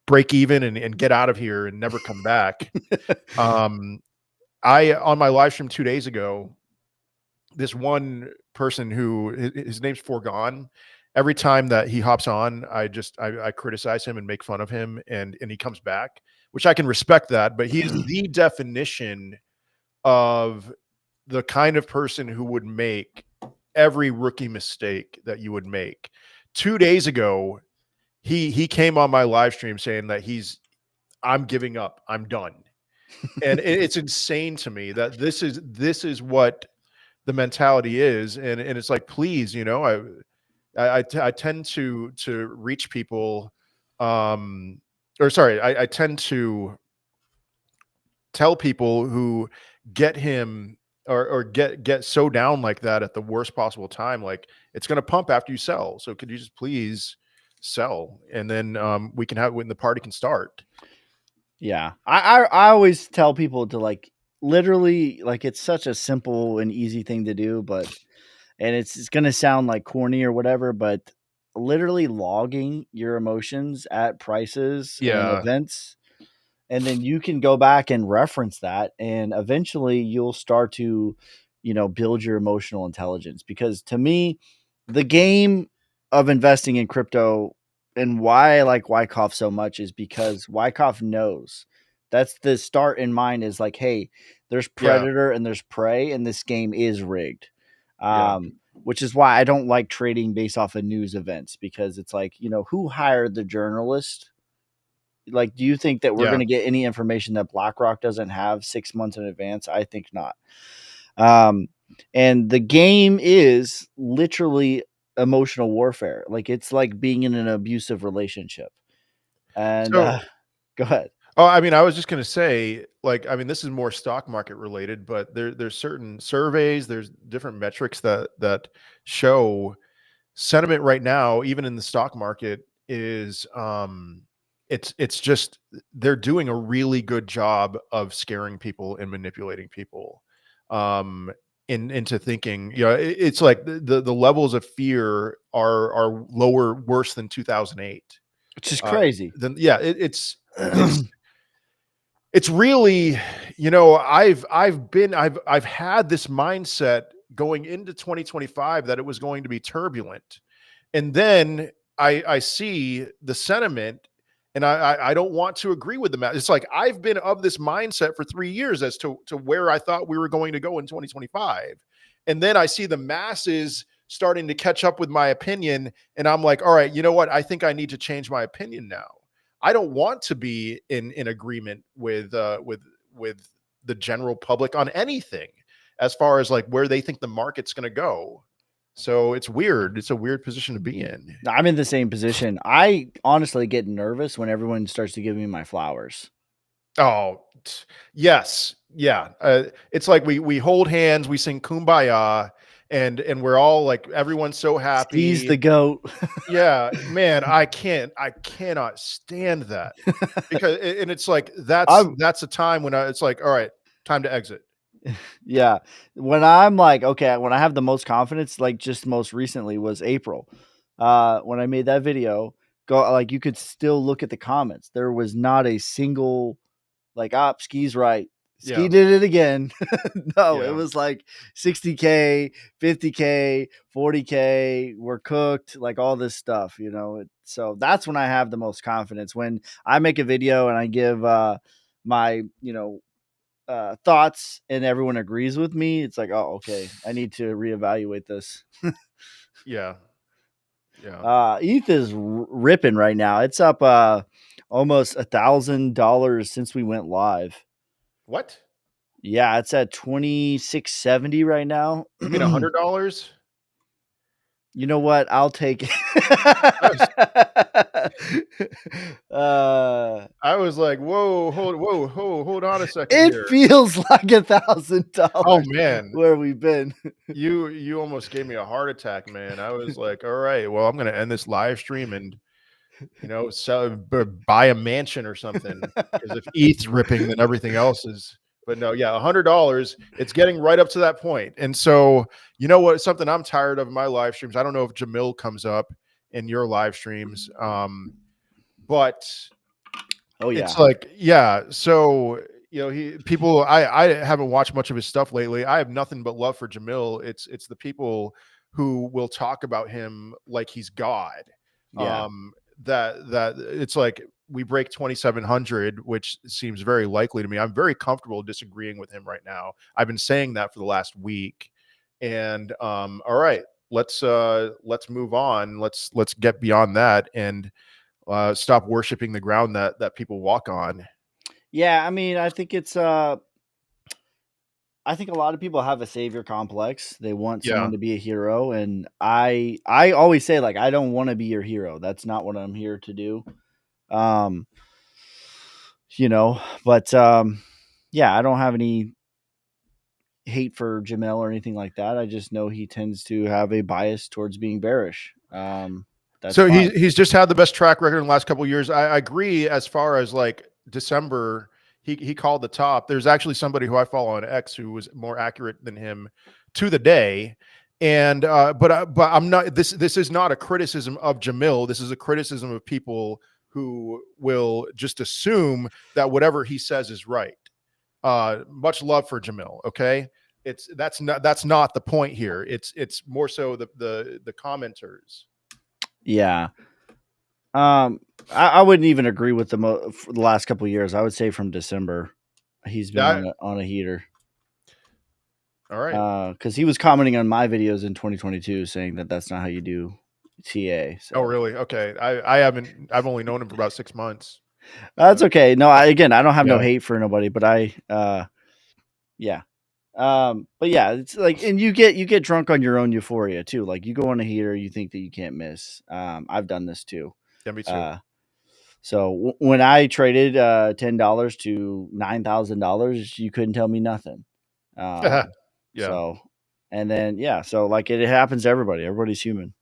break even and get out of here and never come back. I on my live stream 2 days ago, this one person who his name's Foregone. Every time that he hops on, I criticize him and make fun of him, and he comes back, which I can respect that. But he is the definition of the kind of person who would make every rookie mistake that you would make. 2 days ago, he came on my live stream saying that I'm giving up, I'm done. And it's insane to me that this is what the mentality is. And it's like, please, I tend to reach people or sorry, I tend to tell people who get him or get so down like that at the worst possible time, like, it's going to pump after you sell. So could you just please sell, and then we can have when the party can start. Yeah. I always tell people to like literally like it's such a simple and easy thing to do, but and it's gonna sound like corny or whatever, but literally logging your emotions at prices and Yeah, events, and then you can go back and reference that, and eventually you'll start to, build your emotional intelligence. Because to me, the game of investing in crypto and why I like Wyckoff so much is because Wyckoff knows that's the start in mind is like, hey, there's yeah, predator and there's prey, and this game is rigged. yeah, Um, which is why I don't like trading based off of news events, because it's like, who hired the journalist? Like, do you think that we're yeah. going to get any information that BlackRock doesn't have 6 months in advance? I think not. Um, and the game is literally emotional warfare. Like, it's like being in an abusive relationship. And So, go ahead. oh, I mean, I was just going to say, like, I mean, this is more stock market related, but there's certain surveys, there's different metrics that show sentiment right now, even in the stock market, is it's just they're doing a really good job of scaring people and manipulating people into thinking, it's like the levels of fear are lower, worse than 2008. Which is uh crazy. then yeah, it's really, I've had this mindset going into 2025 that it was going to be turbulent. And then I see the sentiment, and I don't want to agree with them. It's like I've been of this mindset for 3 years as to where I thought we were going to go in 2025. And then I see the masses starting to catch up with my opinion. And I'm like, all right, you know what? I think I need to change my opinion now. I don't want to be in agreement with the general public on anything as far as like where they think the market's going to go. So it's weird. It's a weird position to be in. I'm in the same position. I honestly get nervous when everyone starts to give me my flowers. Oh, yes. Yeah. It's like we hold hands, we sing Kumbaya, and we're all like, everyone's so Seize happy. the goat. Yeah, man, I cannot stand that. Because and it's like I'm that's a time when it's like, all right, time to exit. Yeah. When I'm like, okay, when I have the most confidence, like just most recently was April. When I made that video, go like you could still look at the comments. There was not a single like, Ski's right. Ski Yeah. did it again. No, it Yeah. was like 60K, 50K, 40K, we're cooked, like all this stuff, So that's when I have the most confidence. When I make a video and I give my, thoughts and everyone agrees with me, it's like, oh, okay, I need to reevaluate this. Yeah. Yeah. ETH is ripping right now. It's up almost $1,000 since we went live. What? Yeah, it's at 2670 right now. You mean $100? You know what? I'll take it. uh, I was like, whoa, hold on a second it here. feels like Oh $1,000 man, where we've been. you almost gave me a heart attack, man. I was like, all right, well, I'm gonna end this live stream and sell, buy a mansion or something. Because if ETH's ripping, then everything else is. But no, yeah, $100. It's getting right up to that point. And so, you know what? Something I'm tired of in my live streams. I don't know if Jamil comes up in your live streams, but Oh it's yeah, like, yeah. So I haven't watched much of his stuff lately. I have nothing but love for Jamil. It's the people who will talk about him like he's God. yeah. Um, that it's like we break 2,700, which seems very likely to me. I'm very comfortable disagreeing with him right now. I've been saying that for the last week. And all right, let's move on. Let's get beyond that and stop worshiping the ground that people walk on. Yeah, I mean, I think a lot of people have a savior complex. They want Yeah. someone to be a hero, and I always say like I don't want to be your hero. That's not what I'm here to do. Um, but yeah, I don't have any hate for Jamel or anything like that. I just know he tends to have a bias towards being bearish. That's So fine. he's just had the best track record in the last couple of years. I agree. As far as like December, he called the top. There's actually somebody who I follow on X who was more accurate than him to the day. And but I'm not. This is not a criticism of Jamil. This is a criticism of people who will just assume that whatever he says is right. Much love for Jamil. Okay, that's not the point here. It's more so the commenters. Yeah. I wouldn't even agree with for the last couple of years. I would say from December, he's been Yeah. on a heater. All right. Because he was commenting on my videos in 2022, saying that that's not how you do TA. So. Oh, really? Okay. I haven't. I've only known him for about 6 months. That's okay. No, I don't have no Yeah. hate for nobody, but yeah. But yeah, it's like, and you get drunk on your own euphoria too. Like you go on a heater, you think that you can't miss. I've done this too. Yeah, me too. So when I traded $10 to $9,000, you couldn't tell me nothing. Yeah. So, and then so like it happens to everybody. Everybody's human.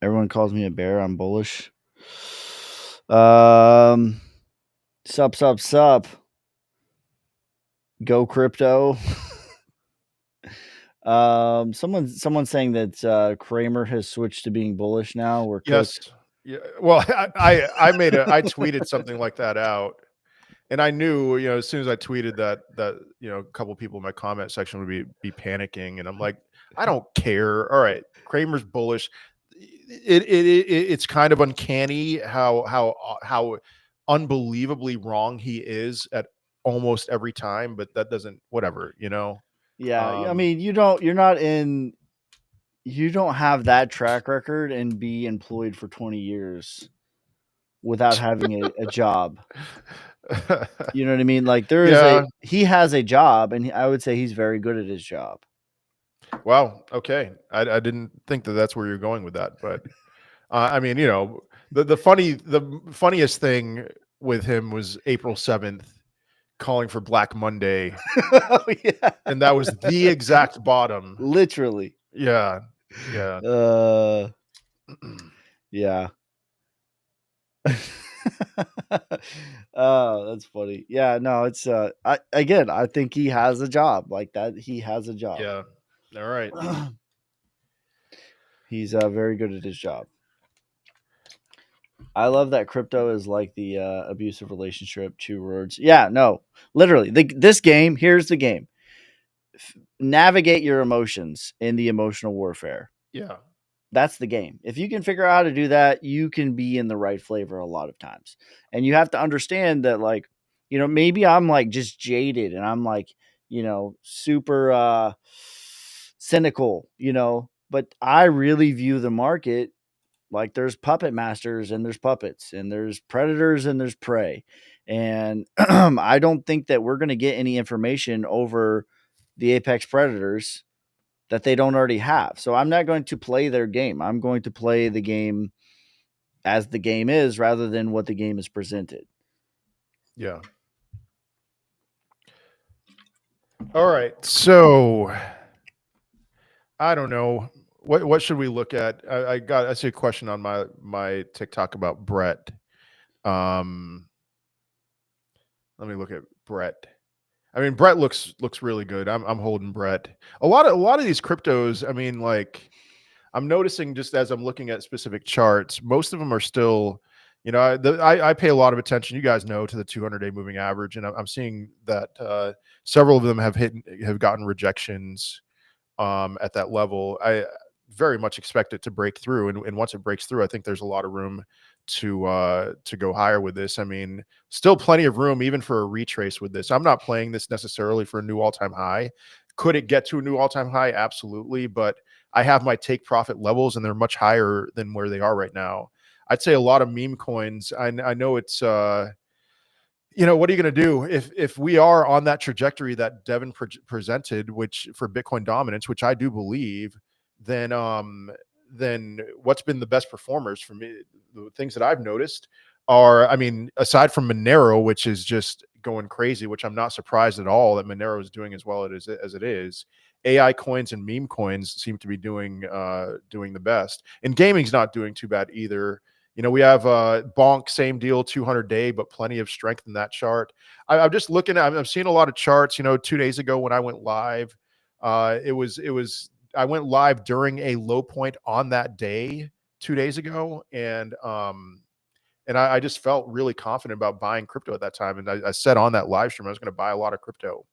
Everyone calls me a bear. I'm bullish. Sup. Go crypto. Someone's saying that Kramer has switched to being bullish now. We're Yes. cooked. Yeah. Well, I tweeted something like that out, and I knew, as soon as I tweeted that a couple of people in my comment section would be panicking, and I'm like, I don't care. All right, Kramer's bullish. It's kind of uncanny how unbelievably wrong he is at almost every time, but that doesn't, whatever. Yeah, I mean, you don't have that track record and be employed for 20 years without having a job. You know what I mean? Like he has a job, and I would say he's very good at his job. Wow. Okay. I didn't think that that's where you're going with that, but I mean, the funniest thing with him was April 7th calling for Black Monday. Oh, yeah. And that was the exact bottom. Literally. Yeah. Yeah. Yeah. Oh, that's funny. Yeah, no, it's I think he has a job like that. He has a job. Yeah. All right. He's very good at his job. I love that crypto is like the abusive relationship, 2 words. Yeah, no, literally. This game, here's the game. Navigate your emotions in the emotional warfare. Yeah. That's the game. If you can figure out how to do that, you can be in the right flavor a lot of times. And you have to understand that, like, maybe I'm like just jaded and I'm like, super cynical, but I really view the market like there's puppet masters and there's puppets and there's predators and there's prey. And I don't think that we're going to get any information over the apex predators that they don't already have. So I'm not going to play their game. I'm going to play the game as the game is rather than what the game is presented. Yeah. All right. So I don't know. What should we look at? I see a question on my TikTok about Brett. Let me look at Brett. I mean, Brett looks really good. I'm holding Brett. A lot of these cryptos, I mean, like I'm noticing just as I'm looking at specific charts, most of them are still, I pay a lot of attention, you guys know, to the 200-day moving average, and I'm seeing that several of them have gotten rejections at that level. I very much expect it to break through, and once it breaks through, I think there's a lot of room to go higher with this. I mean, still plenty of room even for a retrace with this. I'm not playing this necessarily for a new all-time high. Could it get to a new all-time high? Absolutely, but I have my take profit levels, and they're much higher than where they are right now. I'd say a lot of meme coins. I know it's what are you going to do if we are on that trajectory that Devin presented, which for Bitcoin dominance, which I do believe, then then what's been the best performers for me, the things that I've noticed are, I mean, aside from Monero, which is just going crazy, which I'm not surprised at all that Monero is doing as well as it is. AI coins and meme coins seem to be doing the best, and gaming's not doing too bad either. You know, we have Bonk, same deal, 200-day, but plenty of strength in that chart. I'm just looking at, I'm seeing a lot of charts. You know, 2 days ago when I went live, it was I went live during a low point on that day 2 days ago, and I just felt really confident about buying crypto at that time. And I said on that live stream I was going to buy a lot of crypto,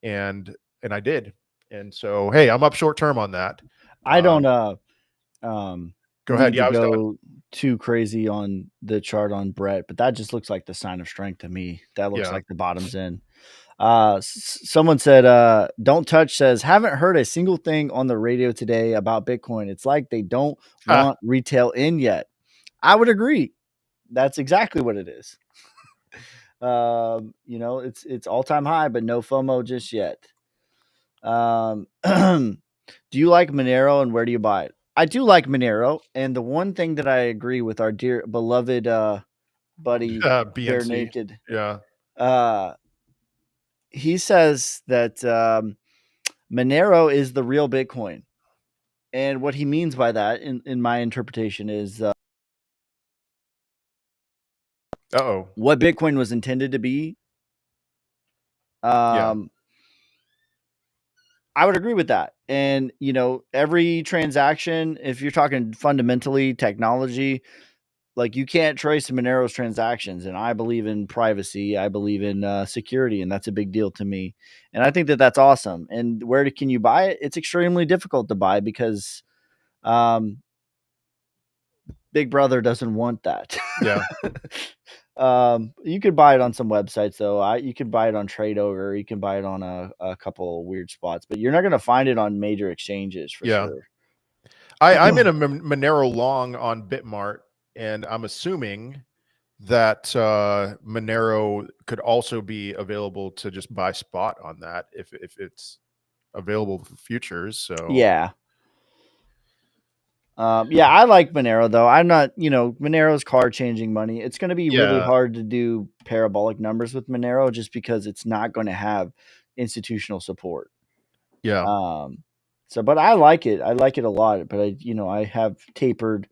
and I did. And so, hey, I'm up short term on that. I don't Go ahead. need to Yeah, I was done. go too crazy on the chart on Brett, but that just looks like the sign of strength to me. That looks Yeah. like the bottom's in. Someone said, don't touch says, haven't heard a single thing on the radio today about Bitcoin. It's like they don't want retail in yet. I would agree. That's exactly what it is. You know, it's all time high, but no FOMO just yet. Do you like Monero and where do you buy it? I do like Monero, and the one thing that I agree with our dear beloved buddy Bare BNC. Naked, Yeah. He says that Monero is the real Bitcoin, and what he means by that, in my interpretation, is what Bitcoin was intended to be. Yeah. I would agree with that. And, you know, every transaction, if you're talking fundamentally technology, like you can't trace Monero's transactions. And I believe in privacy. I believe in security. And that's a big deal to me. And I think that that's awesome. And where can you buy it? It's extremely difficult to buy because Big Brother doesn't want that. Yeah. You could buy it on some websites though. You can buy it on Tradeover. You can buy it on a couple of weird spots, but you're not going to find it on major exchanges for sure. I'm in a Monero long on Bitmart, and I'm assuming that Monero could also be available to just buy spot on that if it's available for futures. So yeah. I like Monero though. I'm not, you know, Monero's card changing money. It's going to be really hard to do parabolic numbers with Monero just because it's not going to have institutional support. Yeah. But I like it. I like it a lot, but I have tapered.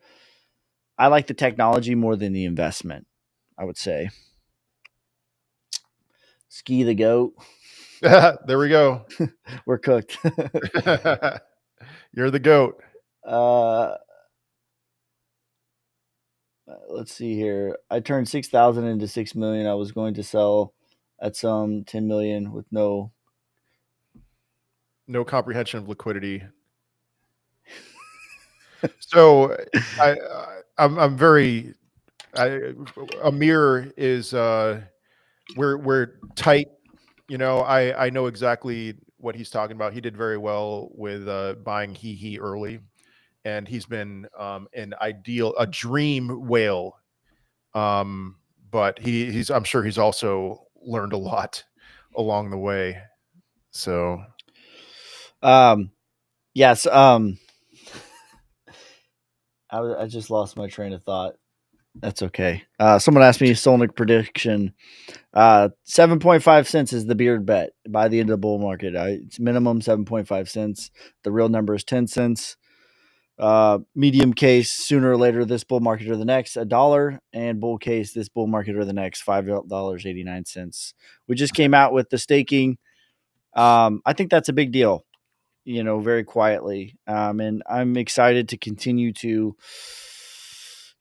I like the technology more than the investment, I would say. Ski the goat. There we go. We're cooked. You're the goat. Let's see here. I turned 6,000 into 6 million. I was going to sell at some 10 million with no comprehension of liquidity. So I'm very Amir is we're tight. You know, I know exactly what he's talking about. He did very well with buying he early, and he's been a dream whale. But he's I'm sure he's also learned a lot along the way. So yes, I just lost my train of thought. That's okay. Someone asked me Solnick prediction. 7.5 cents is the beard bet by the end of the bull market. It's minimum 7.5 cents. The real number is 10 cents. Medium case, sooner or later, this bull market or the next, $1, and bull case, this bull market or the next, $5.89. We just came out with the staking. I think that's a big deal, you know, very quietly. And I'm excited to continue to,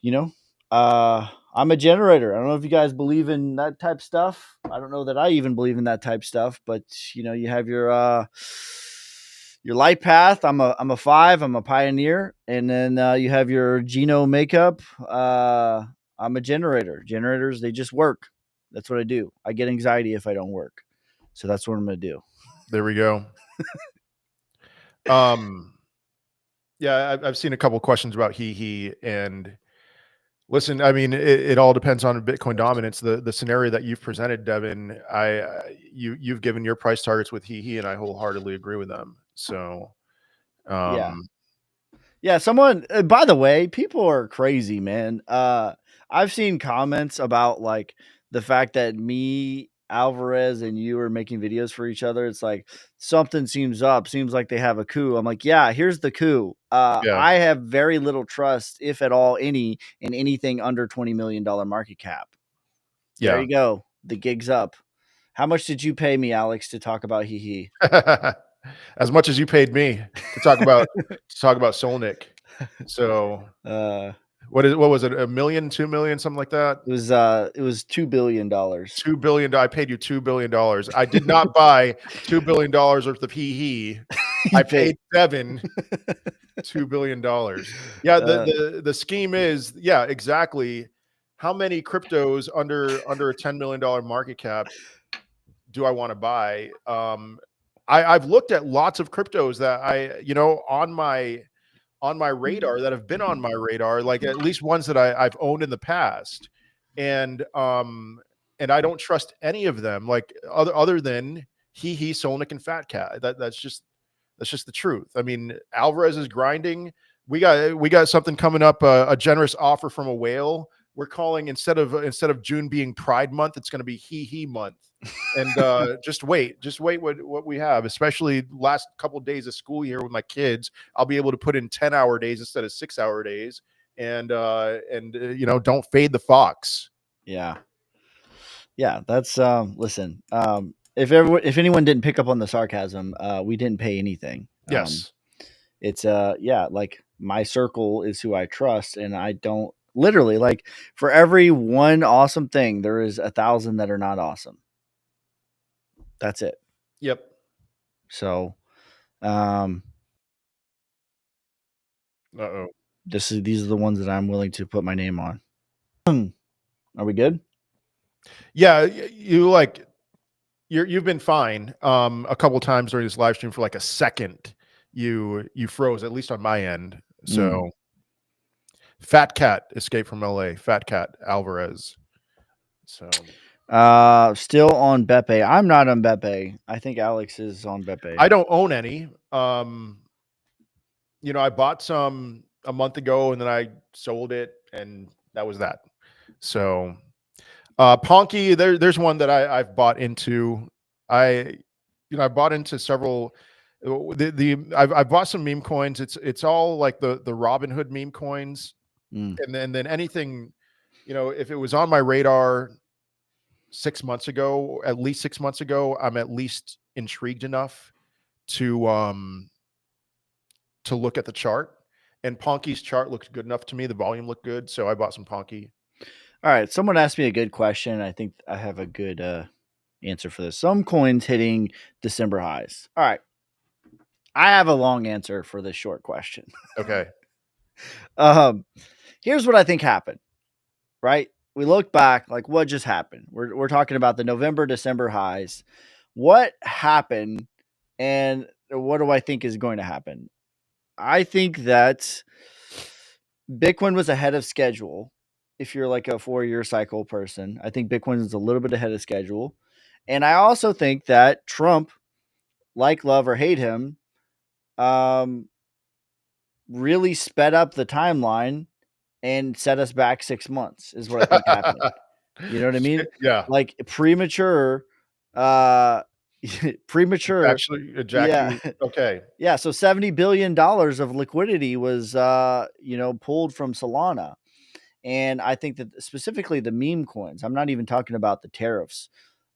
you know, I'm a generator. I don't know if you guys believe in that type of stuff. I don't know that I even believe in that type of stuff, but you know, you have your light path. I'm a 5. I'm a pioneer, and then you have your genome makeup. I'm a generator. Generators, they just work. That's what I do. I get anxiety if I don't work, so that's what I'm gonna do. there we go. Yeah, I've seen a couple of questions about he and listen. I mean, it all depends on Bitcoin dominance. The scenario that you've presented, Devin, you've given your price targets with he, and I wholeheartedly agree with them. So, Yeah. Yeah, someone by the way, people are crazy, man. I've seen comments about like the fact that me, Alvarez, and you are making videos for each other. It's like something seems up, seems like they have a coup. I'm like, yeah, here's the coup. Yeah. I have very little trust, if at all, any in anything under $20 million market cap. There Yeah. you go. The gig's up. How much did you pay me, Alex, to talk about hee hee? As much as you paid me to talk about Solnick. So Uh, what was it? 1,000,000, 2,000,000, something like that? it was $2 billion. $2 billion. I paid you $2 billion. I did not buy $2 billion worth of hee. You I paid. paid seven $2 billion. Yeah, Uh, the scheme is, yeah, exactly. How many cryptos under a $10 million market cap do I want to buy? I've looked at lots of cryptos that on my radar that have been on my radar, like at least ones that I've owned in the past, and I don't trust any of them, like other than Solnick, and Fat Cat. That's just the truth. I mean, Alvarez is grinding. We got something coming up, a generous offer from a whale. We're calling, instead of June being Pride Month, it's going to be he month. And just wait what we have, especially last couple of days of school here with my kids. I'll be able to put in 10-hour days instead of 6-hour days, and don't fade the fox. yeah. Yeah, that's listen. If anyone didn't pick up on the sarcasm, we didn't pay anything. Yes. It's yeah, like my circle is who I trust, and I don't literally like for every one awesome thing, there is 1,000 that are not awesome. That's it. Yep. So, um, Uh-oh. these are the ones that I'm willing to put my name on. Are we good? Yeah, you've been fine. A couple times during this live stream, for like a second, you froze, at least on my end. So Fat Cat escaped from LA. Fat Cat Alvarez. So Still on Beppe. I'm not on Beppe. I think Alex is on Beppe. I don't own any. I bought some a month ago and then I sold it, and that was that. So Ponky, there's one that I've bought into. I bought into several. I've bought some meme coins. It's all like the Robinhood meme coins, and then anything, if it was on my radar 6 months ago, at least 6 months ago, I'm at least intrigued enough to look at the chart. And Ponky's chart looked good enough to me. The volume looked good, so I bought some Ponky. All right, someone asked me a good question. I think I have a good answer for this. Some coins hitting December highs. All right, I have a long answer for this short question. Okay. Here's what I think happened. Right, we look back, like what just happened. We're talking about the November, December highs. What happened, and what do I think is going to happen? I think that Bitcoin was ahead of schedule. If you're like a 4-year cycle person, I think Bitcoin is a little bit ahead of schedule. And I also think that Trump, like love or hate him, really sped up the timeline and set us back 6 months is what I think happened. You know what I mean? Yeah. Like premature, premature. Actually, Yeah. Okay. Yeah. So $70 billion of liquidity was, pulled from Solana. And I think that specifically the meme coins, I'm not even talking about the tariffs,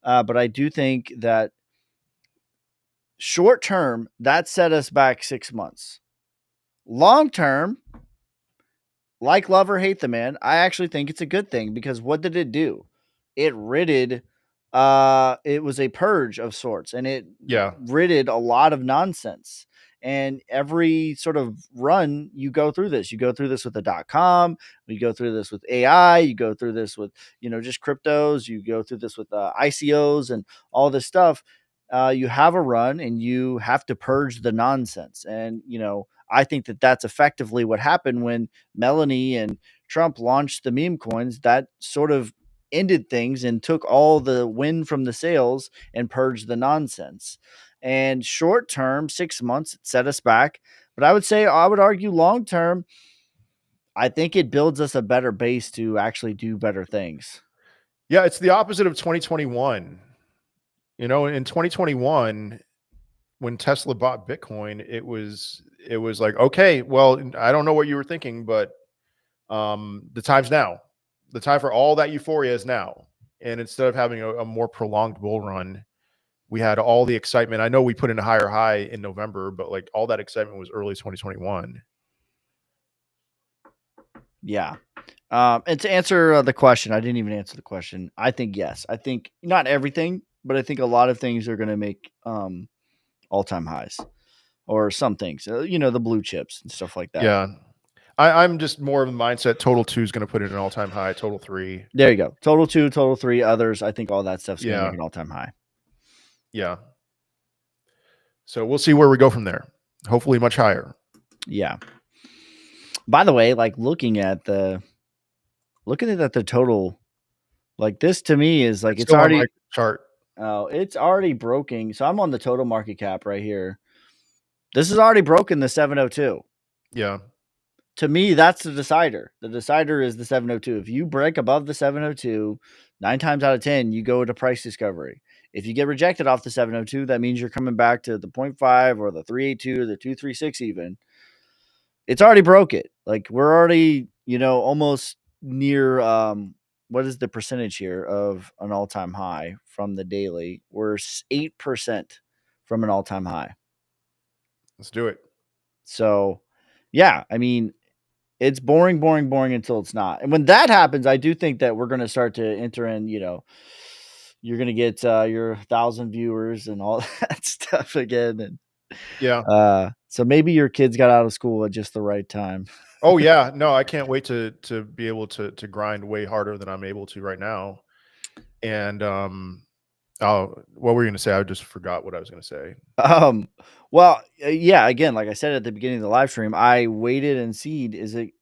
but I do think that short term, that set us back 6 months. Long term, like love or hate the man, I actually think it's a good thing because what did it do? It ridded, it was a purge of sorts, and it ridded a lot of nonsense. And every sort of run, you go through this. You go through this with the .com. You go through this with AI. You go through this with just cryptos. You go through this with ICOs and all this stuff. You have a run, and you have to purge the nonsense. And I think that that's effectively what happened when Melanie and Trump launched the meme coins. That sort of ended things and took all the wind from the sails and purged the nonsense. And short term, 6 months, it set us back. But I would argue long term, I think it builds us a better base to actually do better things. Yeah, it's the opposite of 2021. You know, in 2021, when Tesla bought Bitcoin, it was like, okay, well, I don't know what you were thinking, but the time's now. The time for all that euphoria is now. And instead of having a more prolonged bull run, we had all the excitement. I know we put in a higher high in November, but like all that excitement was early 2021. Yeah. And to answer the question, I didn't even answer the question. I think yes. I think not everything, but I think a lot of things are going to make all-time highs, or some things. The blue chips and stuff like that. Yeah. I'm just more of the mindset. Total 2 is going to put it an all-time high. Total 3. There you go. Total 2, total 3, others. I think all that stuff's going to Yeah. make an all-time high. Yeah. So we'll see where we go from there. Hopefully much higher. Yeah. By the way, like looking at the total, like this to me is like it's still on my already chart. Oh, it's already broken. So I'm on the total market cap right here. This is already broken the 702. Yeah. To me, that's the decider. The decider is the 702. If you break above the 702, 9 times out of 10, you go to price discovery. If you get rejected off the 702, that means you're coming back to the 0.5 or the 382 or the 236 even. It's already broke it. Like we're already, almost near what is the percentage here of an all-time high from the daily? We're 8% from an all-time high. Let's do it. So, yeah, I mean, it's boring until it's not. And when that happens, I do think that we're going to start to enter in, you're going to get your 1,000 viewers and all that stuff again. And yeah. So maybe your kids got out of school at just the right time. Oh yeah. No, I can't wait to be able to grind way harder than I'm able to right now. And what were you going to say? I just forgot what I was going to say. Well, yeah, again, like I said at the beginning of the live stream, I waited and seed. Is it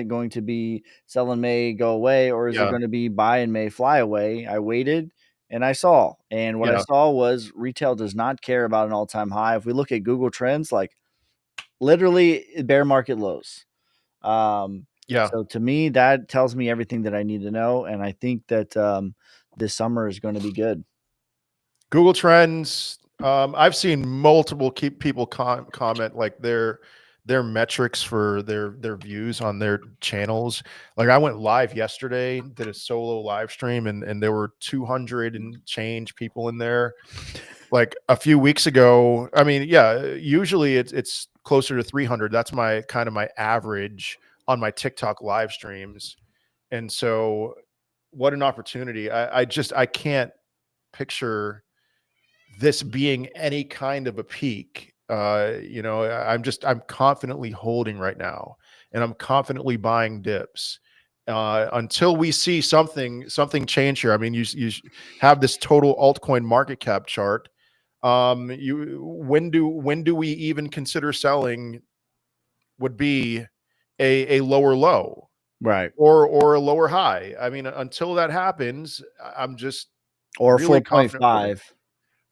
going to be sell in May, go away, or is it going to be buy in May, fly away? I waited and I saw. And what I saw was retail does not care about an all-time high. If we look at Google Trends, like literally bear market lows. So to me, that tells me everything that I need to know. And I think that this summer is going to be good. Google Trends. I've seen multiple people comment like their metrics for their views on their channels. Like I went live yesterday, did a solo live stream, and there were 200 and change people in there. Like a few weeks ago, I mean, yeah, usually it's closer to 300. That's my average on my TikTok live streams. And so what an opportunity. I can't picture this being any kind of a peak. I'm confidently holding right now, and I'm confidently buying dips until we see something change here. I mean, you have this total altcoin market cap chart. When do we even consider selling would be a lower low, right, or a lower high? I mean, until that happens, I'm just or really 4.5.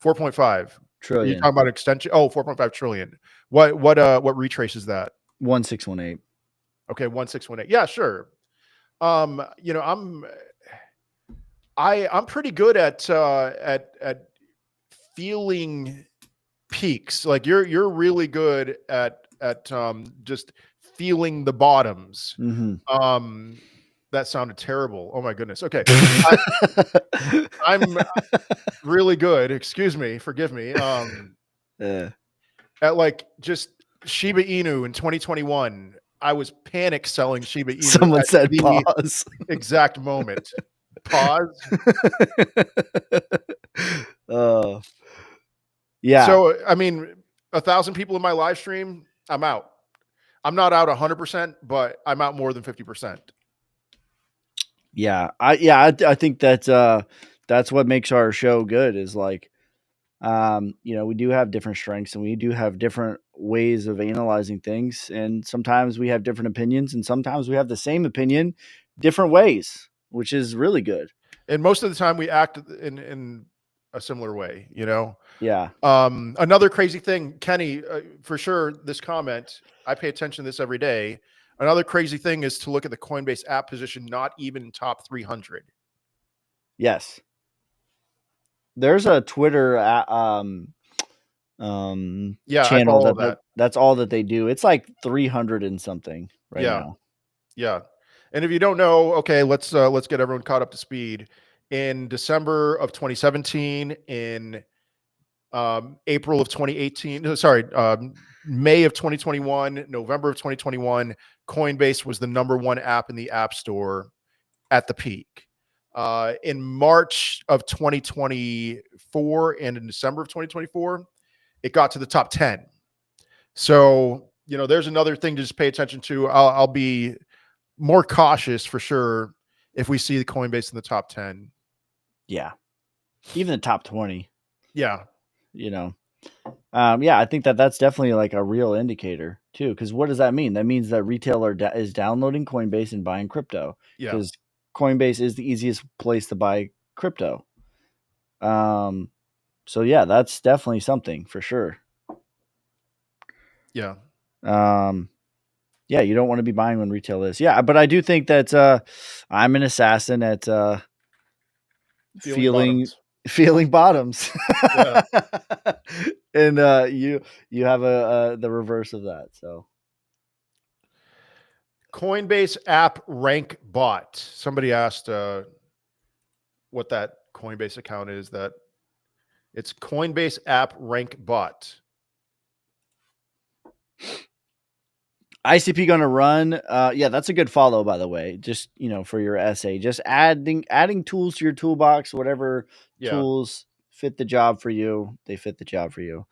4.5 trillion. You talking about extension? Oh, 4.5 trillion. What retraces that? 1618. Okay, 1618. Yeah, sure. I'm pretty good at feeling peaks. Like you're really good at just feeling the bottoms. Mm-hmm. That sounded terrible. Oh my goodness. Okay. I'm really good. Excuse me. Forgive me. At like just Shiba Inu in 2021, I was panic selling Shiba Inu. Someone said pause. Exact moment. Pause. Yeah. So, I mean, 1,000 people in my live stream, I'm out. I'm not out 100%, but I'm out more than 50%. Yeah. I think that's what makes our show good is like, we do have different strengths and we do have different ways of analyzing things. And sometimes we have different opinions and sometimes we have the same opinion, different ways, which is really good. And most of the time we act in a similar way, you know? Yeah. Another crazy thing, Kenny, for sure, this comment, I pay attention to this every day. Another crazy thing is to look at the Coinbase app position, not even top 300. Yes. There's a Twitter Yeah, I channel follow that. that's all that they do. It's like 300 and something right Yeah, now. yeah. And if you don't know, okay, let's get everyone caught up to speed. In December of 2017, in April of 2018, no, sorry, May of 2021, November of 2021, Coinbase was the #1 app in the App Store at the peak. In March of 2024 and in December of 2024, it got to the top 10. So, you know, there's another thing to just pay attention to. I'll be more cautious for sure if we see the Coinbase in the top 10. Yeah. Even the top 20, Yeah. you know. Yeah, I think that's definitely like a real indicator too. Because what does that mean? That means that retailer is downloading Coinbase and buying crypto. Yeah. Because Coinbase is the easiest place to buy crypto. So yeah, that's definitely something for sure. Yeah. Yeah, you don't want to be buying when retail is. Yeah, but I do think that I'm an assassin at Feeling feeling bottoms. feeling bottoms. Yeah. And you have the reverse of that. So Coinbase app rank bot. Somebody asked what that Coinbase account is. That it's Coinbase app rank bot. ICP gonna run. Yeah, that's a good follow, by the way. Just for your essay, just adding tools to your toolbox. Whatever Yeah. tools fit the job for you, they fit the job for you.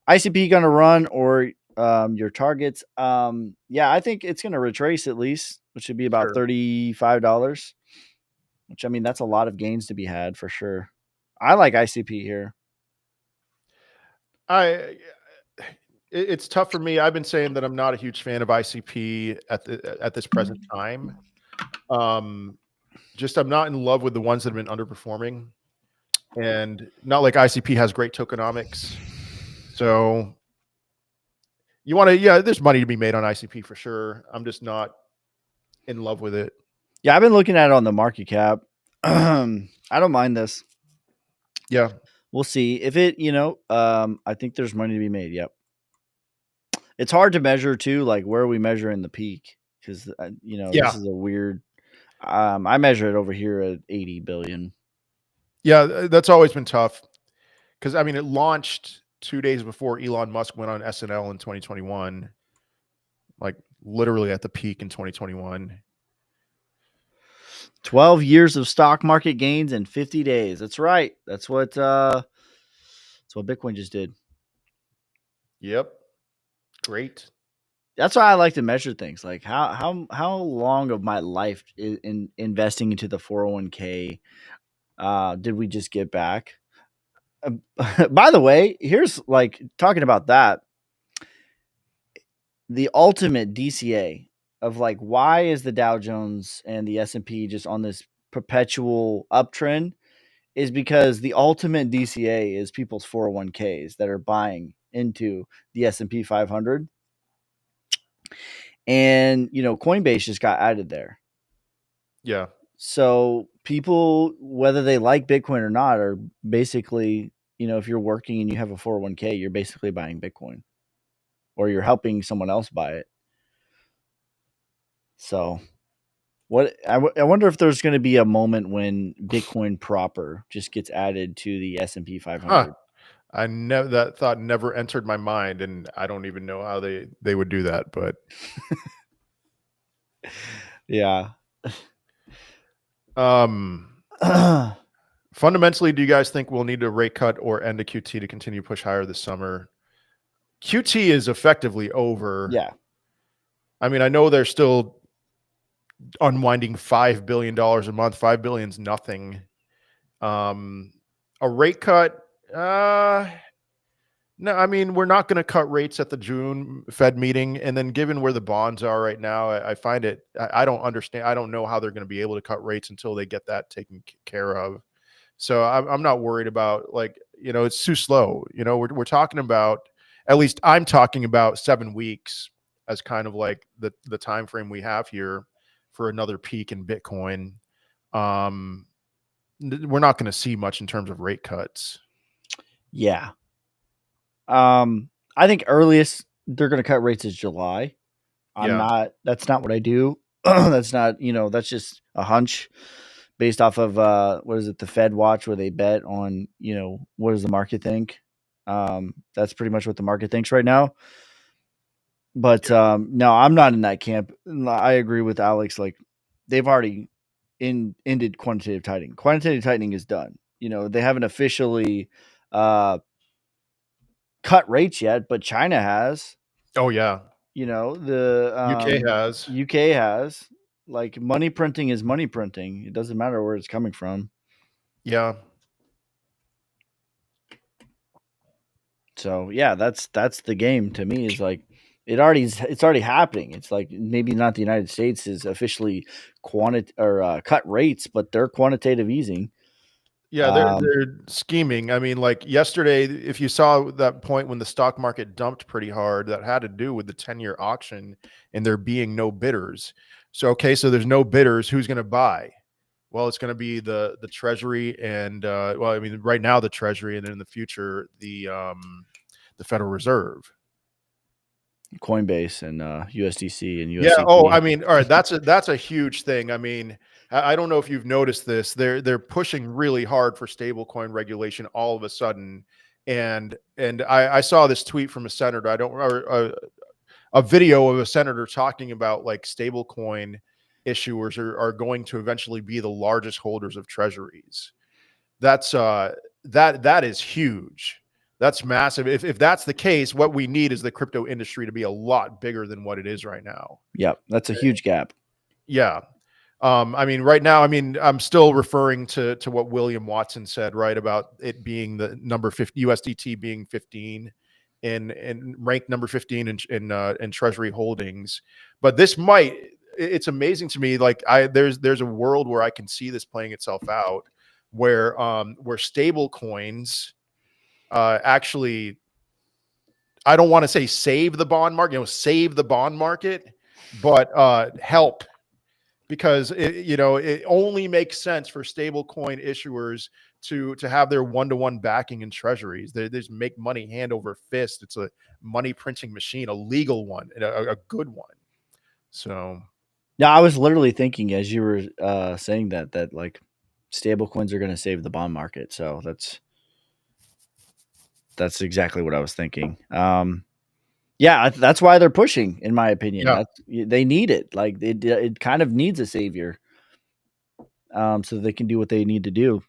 ICP gonna run or your targets. Yeah, I think it's gonna retrace at least, which should be about Sure. $35. Which I mean, that's a lot of gains to be had for sure. I like ICP here. It's tough for me. I've been saying that I'm not a huge fan of ICP at this present time. Just I'm not in love with the ones that have been underperforming, and not like ICP has great tokenomics. So you want to, yeah, there's money to be made on ICP for sure. I'm just not in love with it. Yeah, I've been looking at it on the market cap. I don't mind this. Yeah. We'll see if it. I think there's money to be made. Yep. It's hard to measure too. Like where are we measuring the peak? Because Yeah. this is a weird. I measure it over here at 80 billion. Yeah, that's always been tough because I mean it launched 2 days before Elon Musk went on SNL in 2021, like literally at the peak in 2021. 12 years of stock market gains in 50 days. That's right. That's what Bitcoin just did. Yep. Great. That's why I like to measure things. Like how long of my life in investing into the 401k did we just get back? By the way, here's like talking about that. The ultimate DCA of like why is the Dow Jones and the S&P just on this perpetual uptrend is because the ultimate DCA is people's 401ks that are buying into the S&P 500. And Coinbase just got added there. Yeah. So people, whether they like Bitcoin or not, are basically, if you're working and you have a 401k, you're basically buying Bitcoin or you're helping someone else buy it. So I wonder if there's going to be a moment when Bitcoin proper just gets added to the S&P 500. Huh. I never, that thought never entered my mind, and I don't even know how they would do that, but Yeah. Fundamentally, do you guys think we'll need a rate cut or end a QT to continue push higher this summer? QT is effectively over. Yeah. I mean, I know they're still unwinding $5 billion a month. $5 billion is nothing. A rate cut, no, I mean, we're not going to cut rates at the June Fed meeting. And then given where the bonds are right now, I find it, I don't understand. I don't know how they're going to be able to cut rates until they get that taken care of. So I'm not worried about, like, it's too slow. We're talking about, at least I'm talking about 7 weeks as kind of like the time frame we have here for another peak in Bitcoin. Um, we're not going to see much in terms of rate cuts. Yeah. I think earliest they're going to cut rates is July. Yeah. That's not what I do. That's not, that's just a hunch based off of, what is it? The Fed watch, where they bet on, what does the market think? That's pretty much what the market thinks right now. But, no, I'm not in that camp. I agree with Alex. Like, they've already ended quantitative tightening. Quantitative tightening is done. They haven't officially, cut rates yet, but China has. Oh yeah. The UK has. UK has. Like, money printing is money printing. It doesn't matter where it's coming from. Yeah. So yeah, that's the game to me. Is like it's already happening. It's like maybe not the United States is officially cut rates, but they're quantitative easing. Yeah, they're scheming. I mean, like yesterday, if you saw that point when the stock market dumped pretty hard, that had to do with the 10-year auction and there being no bidders. So okay, so there's no bidders. Who's going to buy? Well, it's going to be the Treasury and well, I mean, right now the Treasury, and then in the future the Federal Reserve. Coinbase and USDC and Yeah. Oh, I USDT. mean, all right. That's a huge thing. I mean, I don't know if you've noticed this. They're pushing really hard for stablecoin regulation all of a sudden, and I saw this tweet from a senator. I don't or a video of a senator talking about like stablecoin issuers are going to eventually be the largest holders of treasuries. That's that is huge. That's massive. If that's the case, what we need is the crypto industry to be a lot bigger than what it is right now. Yep, that's a huge gap. Yeah. I mean, right now, I mean, I'm still referring to what William Watson said, right, about it being the number 50 USDT being 15 and ranked number 15 in Treasury holdings. But this it's amazing to me. Like there's a world where I can see this playing itself out, where stable coins actually, I don't want to say save the bond market, save the bond market, but help, because it only makes sense for stable coin issuers to have their one-to-one backing in treasuries. They just make money hand over fist. It's a money printing machine, a legal one, and a good one. So yeah, I was literally thinking as you were saying that like stable coins are going to save the bond market. So that's exactly what I was thinking. Yeah, that's why they're pushing, in my opinion. yeah, They need it. Like it kind of needs a savior, so they can do what they need to do.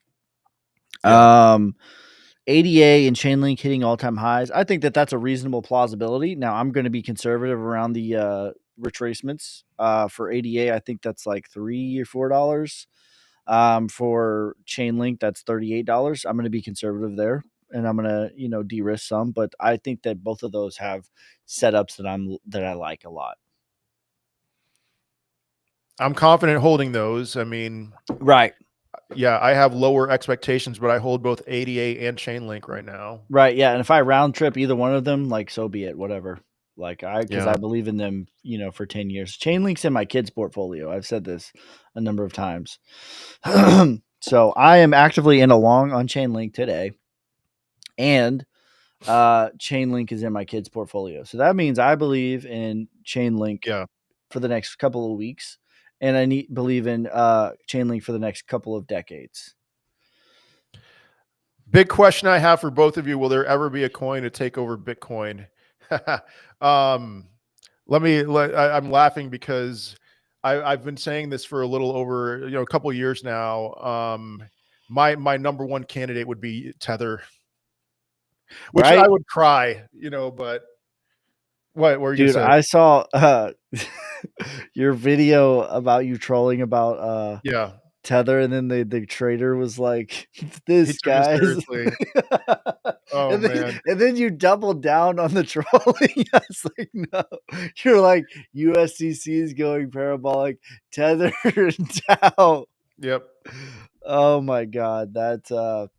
yeah. ADA and Chainlink hitting all time highs. I think that's a reasonable plausibility. Now I'm going to be conservative around the retracements. For ADA, I think that's like $3 or $4. For Chainlink, that's $38. I'm going to be conservative there, and I'm going to de-risk some. But I think that both of those have setups that I like a lot. I'm confident holding those. I mean, Right. yeah, I have lower expectations, but I hold both ADA and Chainlink right now. Right. Yeah. And if I round trip either one of them, like, so be it. Whatever. Like because Yeah. I believe in them, for 10 years. Chainlink's in my kids' portfolio. I've said this a number of times. So I am actively in a long on Chainlink today, and Chainlink is in my kids' portfolio. So that means I believe in Chainlink Yeah. for the next couple of weeks, and I believe in Chainlink for the next couple of decades. Big question I have for both of you: will there ever be a coin to take over Bitcoin? I'm laughing because I've been saying this for a little over a couple of years now. My number one candidate would be Tether, which Right? I would cry, but what were you gonna Dude, say? I saw your video about you trolling about Yeah, Tether, and then the trader was like, he "This took it guys," seriously. Oh man. and then you doubled down on the trolling. I was like, "No," you're like, "USDC is going parabolic, Tether down." Yep. Oh my god, that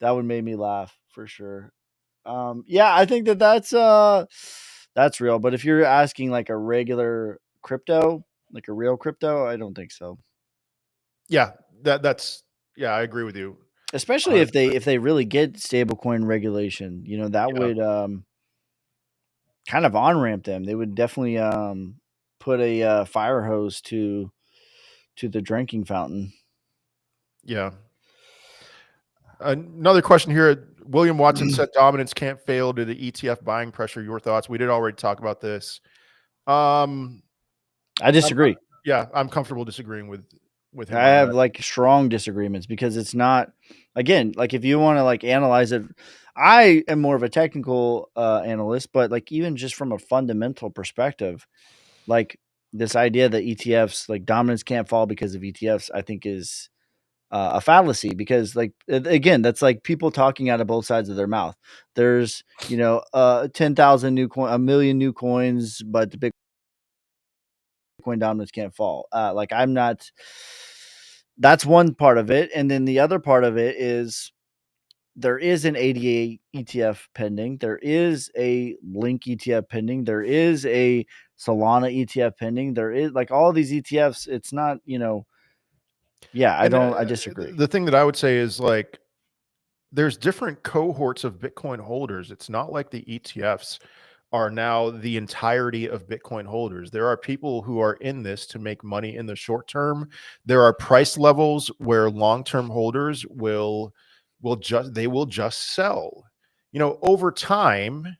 would make me laugh for sure. Yeah, I think that's real. But if you're asking like a regular crypto, like a real crypto, I don't think so. Yeah, that's yeah, I agree with you Especially if 100%. they really get stablecoin regulation, that Yeah, would kind of on ramp them. They would definitely put a fire hose to the drinking fountain. yeah. Another question here. William Watson said dominance can't fail to the ETF buying pressure. Your thoughts? We did already talk about this. Um, I I'm, disagree. yeah, I'm comfortable disagreeing with him I on have that. like strong disagreements because it's not, again, like if you want to like analyze it, I am more of a technical analyst, but like even just from a fundamental perspective, like this idea that ETFs like dominance can't fall because of ETFs, I think is a fallacy because like again, that's like people talking out of both sides of their mouth. There's 10,000 new coin, a million new coins, but the Bitcoin dominance can't fall. Like I'm not. That's one part of it, and then the other part of it is there is an ADA ETF pending. There is a Link ETF pending. There is a Solana ETF pending. There is like all these ETFs. It's not, yeah, I And don't, I disagree. the thing that I would say is like there's different cohorts of Bitcoin holders. It's not like the ETFs are now the entirety of Bitcoin holders. There are people who are in this to make money in the short term. There are price levels where long-term holders will just sell. Over time,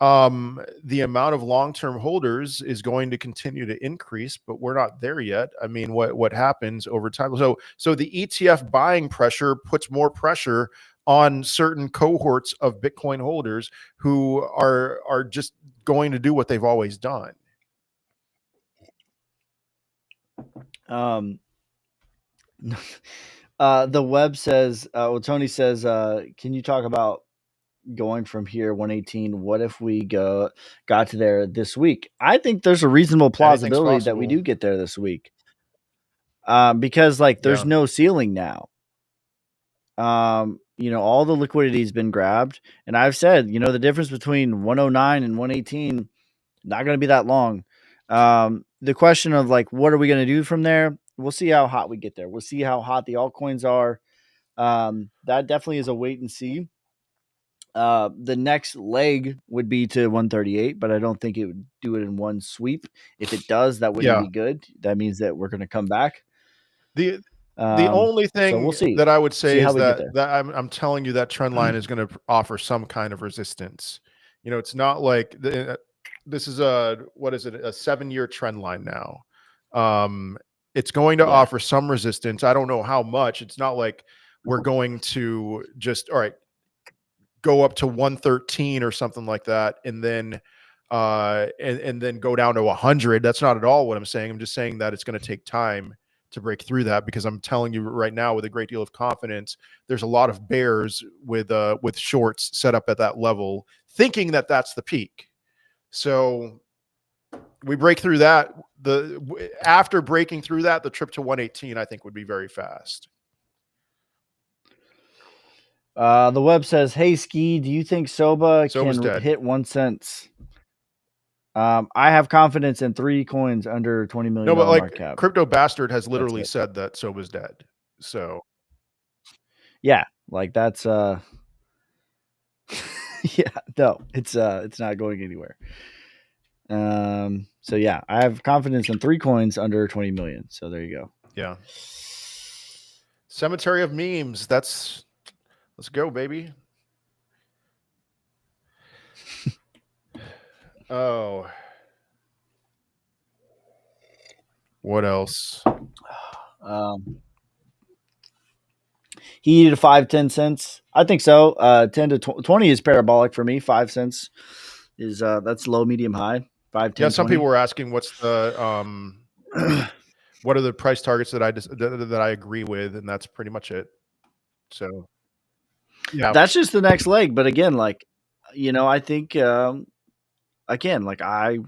the amount of long-term holders is going to continue to increase, but we're not there yet. I mean, what happens over time? So the ETF buying pressure puts more pressure on certain cohorts of Bitcoin holders who are just going to do what they've always done. Um, the web says, well, Tony says, can you talk about going from here 118? What if we got to there this week? I think there's a reasonable Anything's plausibility that we possible. do get there this week. Because like there's Yeah. no ceiling now. All the liquidity has been grabbed, and I've said, the difference between 109 and 118 not going to be that long. The question of like, what are we going to do from there? We'll see how hot we get there. We'll see how hot the altcoins are. That definitely is a wait and see. The next leg would be to 138, but I don't think it would do it in one sweep. If it does, that wouldn't Yeah. be good. That means that we're going to come back. The the only So we'll thing see. that I would See say how is we get that there. that I'm telling you that trend line is going to offer some kind of resistance. It's not like this is a what is it, a 7-year trend line now. Um, it's going to Yeah. offer some resistance. I don't know how much. It's not like we're going to just all right go up to 113 or something like that, and then and then go down to 100. That's not at all what I'm saying. I'm just saying that it's going to take time to break through that, because I'm telling you right now with a great deal of confidence, there's a lot of bears with shorts set up at that level, thinking that that's the peak. So we break through that. After breaking through that, the trip to 118, I think, would be very fast. The web says, "Hey Ski, do you think Soba So was can dead. hit 1 cent?" I have confidence in 3 coins under $20 No, million but market like cap. Crypto Bastard has That's literally it. said that So was dead. So Yeah, like that's yeah, no, it's not going anywhere. So yeah, I have confidence in 3 coins under 20 million. So there you go. yeah. Cemetery of memes. Let's go, baby. Oh, what else? Um, he needed 5-10 cents. I think so. 10 to 20 is parabolic for me. 5 cents is that's low, medium, high. 5, Yeah, 10, some people 20. were asking what are the price targets that I agree with, and that's pretty much it. So yeah, That's just the next leg. But again, like, I think again, like I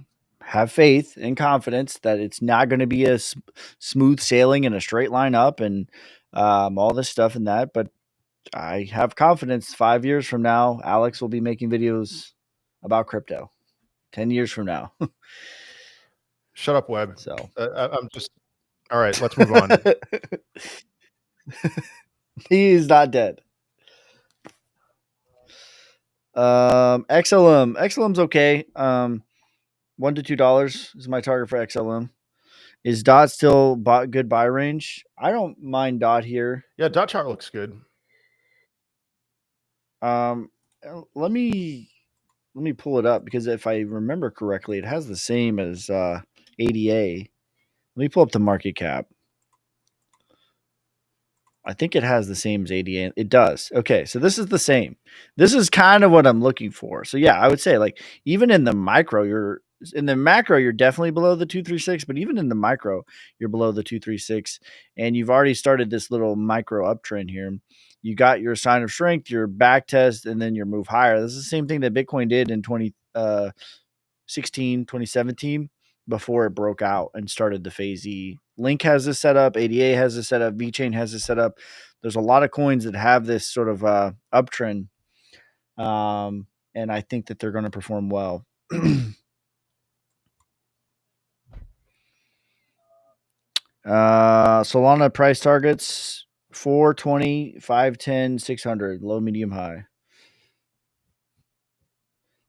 have faith and confidence that it's not going to be a smooth sailing and a straight line up and all this stuff and that. But I have confidence 5 years from now, Alex will be making videos about crypto. 10 years from now. Shut up, Webb. So I'm just all right. Let's move on. he is not dead. XLM's okay. $1 to $2 is my target for XLM. Is Dot still good buy range? I don't mind Dot here. Yeah, dot chart looks good. Um, let me pull it up because if I remember correctly, it has the same as ADA. Let me pull up the market cap. I think it has the same as ADA. It does. Okay, so this is the same. This is kind of what I'm looking for. So yeah, I would say like even in the micro, in the macro, you're definitely below the 236, but even in the micro, you're below the 236, and you've already started this little micro uptrend here. You got your sign of strength, your back test, and then your move higher. This is the same thing that Bitcoin did in 2016, 2017 before it broke out and started the phase E. Link has this setup, ADA has this setup, VeChain has this setup. There's a lot of coins that have this sort of uptrend, and I think that they're going to perform well. Solana price targets 420, 510, 600, low, medium, high.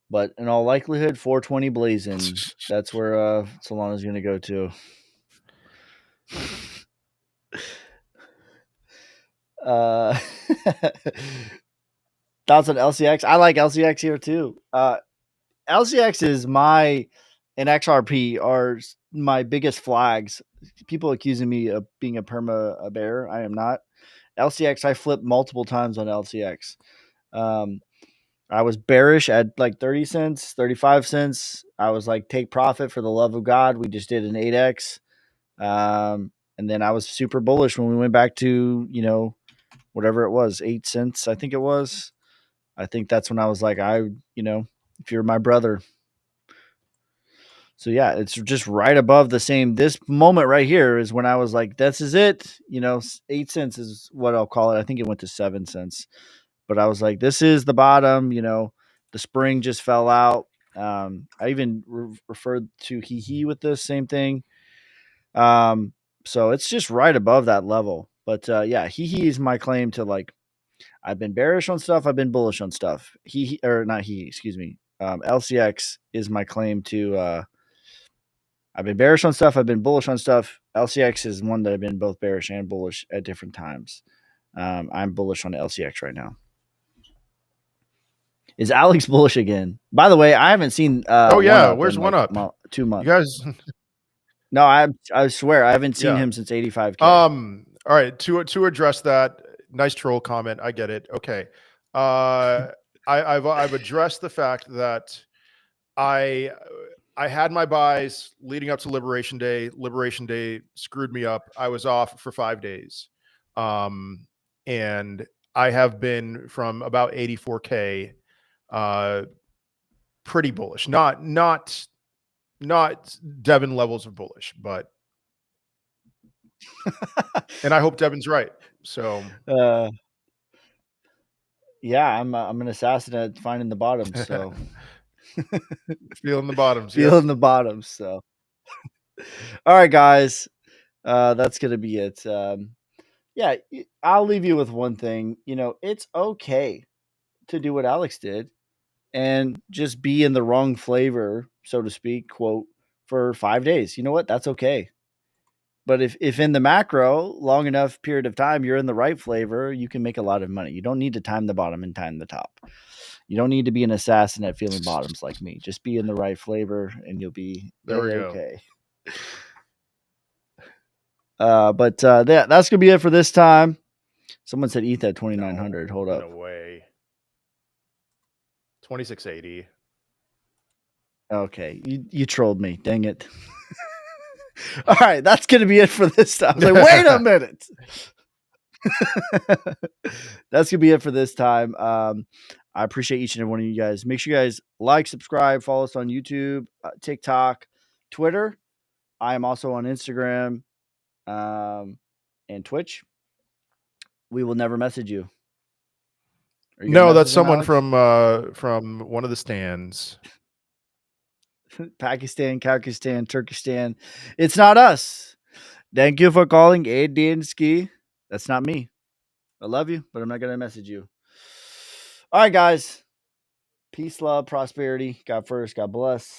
But in all likelihood, 420 blazing. That's where Solana's going to go to. Thoughts on LCX? I like LCX here too. LCX is and XRP are my biggest flags. People accusing me of being a bear. I am not. LCX, I flipped multiple times on LCX. I was bearish at like 30 cents, 35 cents. I was like, take profit for the love of God. We just did an 8X. And then I was super bullish when we went back to, whatever it was, 8 cents, I think it was. I think that's when I was like, if you're my brother. So yeah, it's just right above the same. This moment right here is when I was like, this is it. 8 cents is what I'll call it. I think it went to 7 cents. But I was like, this is the bottom. The spring just fell out. I even referred to He with this same thing. So it's just right above that level. But yeah, He is my claim to like, I've been bearish on stuff. I've been bullish on stuff. Excuse me. LCX is my claim to, I've been bearish on stuff. I've been bullish on stuff. LCX is one that I've been both bearish and bullish at different times. I'm bullish on LCX right now. Is Alex bullish again? By the way, I haven't seen. Oh yeah, One where's in One like Up? 2 months. You guys. No, I swear I haven't seen him since 85K. All right. To address that, nice troll comment. I get it. Okay. I've addressed the fact that I had my buys leading up to Liberation Day. Liberation Day screwed me up. I was off for 5 days. And I have been from about 84K pretty bullish. Not Devin levels of bullish, but and I hope Devin's right. So yeah, I'm an assassin at finding the bottoms. So feeling the bottoms, feeling the bottoms. So all right, guys, that's gonna be it. Yeah, I'll leave you with one thing. It's okay to do what Alex did and just be in the wrong flavor, so to speak, quote, for 5 days. You know what? That's okay. But if in the macro, long enough period of time, you're in the right flavor, you can make a lot of money. You don't need to time the bottom and time the top. You don't need to be an assassin at feeling bottoms like me. Just be in the right flavor and you'll be okay. But that's gonna be it for this time. Someone said ETH at 2,900. Hold up. No way. 2680. Okay, you trolled me. Dang it. All right, that's gonna be it for this time. I was like, wait a minute. That's gonna be it for this time. I appreciate each and every one of you guys. Make sure you guys like, subscribe, follow us on YouTube, TikTok, Twitter. I am also on Instagram and Twitch. We will never message you. Are you gonna No, that's message them, someone Alex? from one of the stands. Pakistan, Kyrgyzstan, Turkestan. It's not us. Thank you for calling ADNski. That's not me. I love you, but I'm not gonna message you. All right, guys. Peace, love, prosperity. God first. God bless.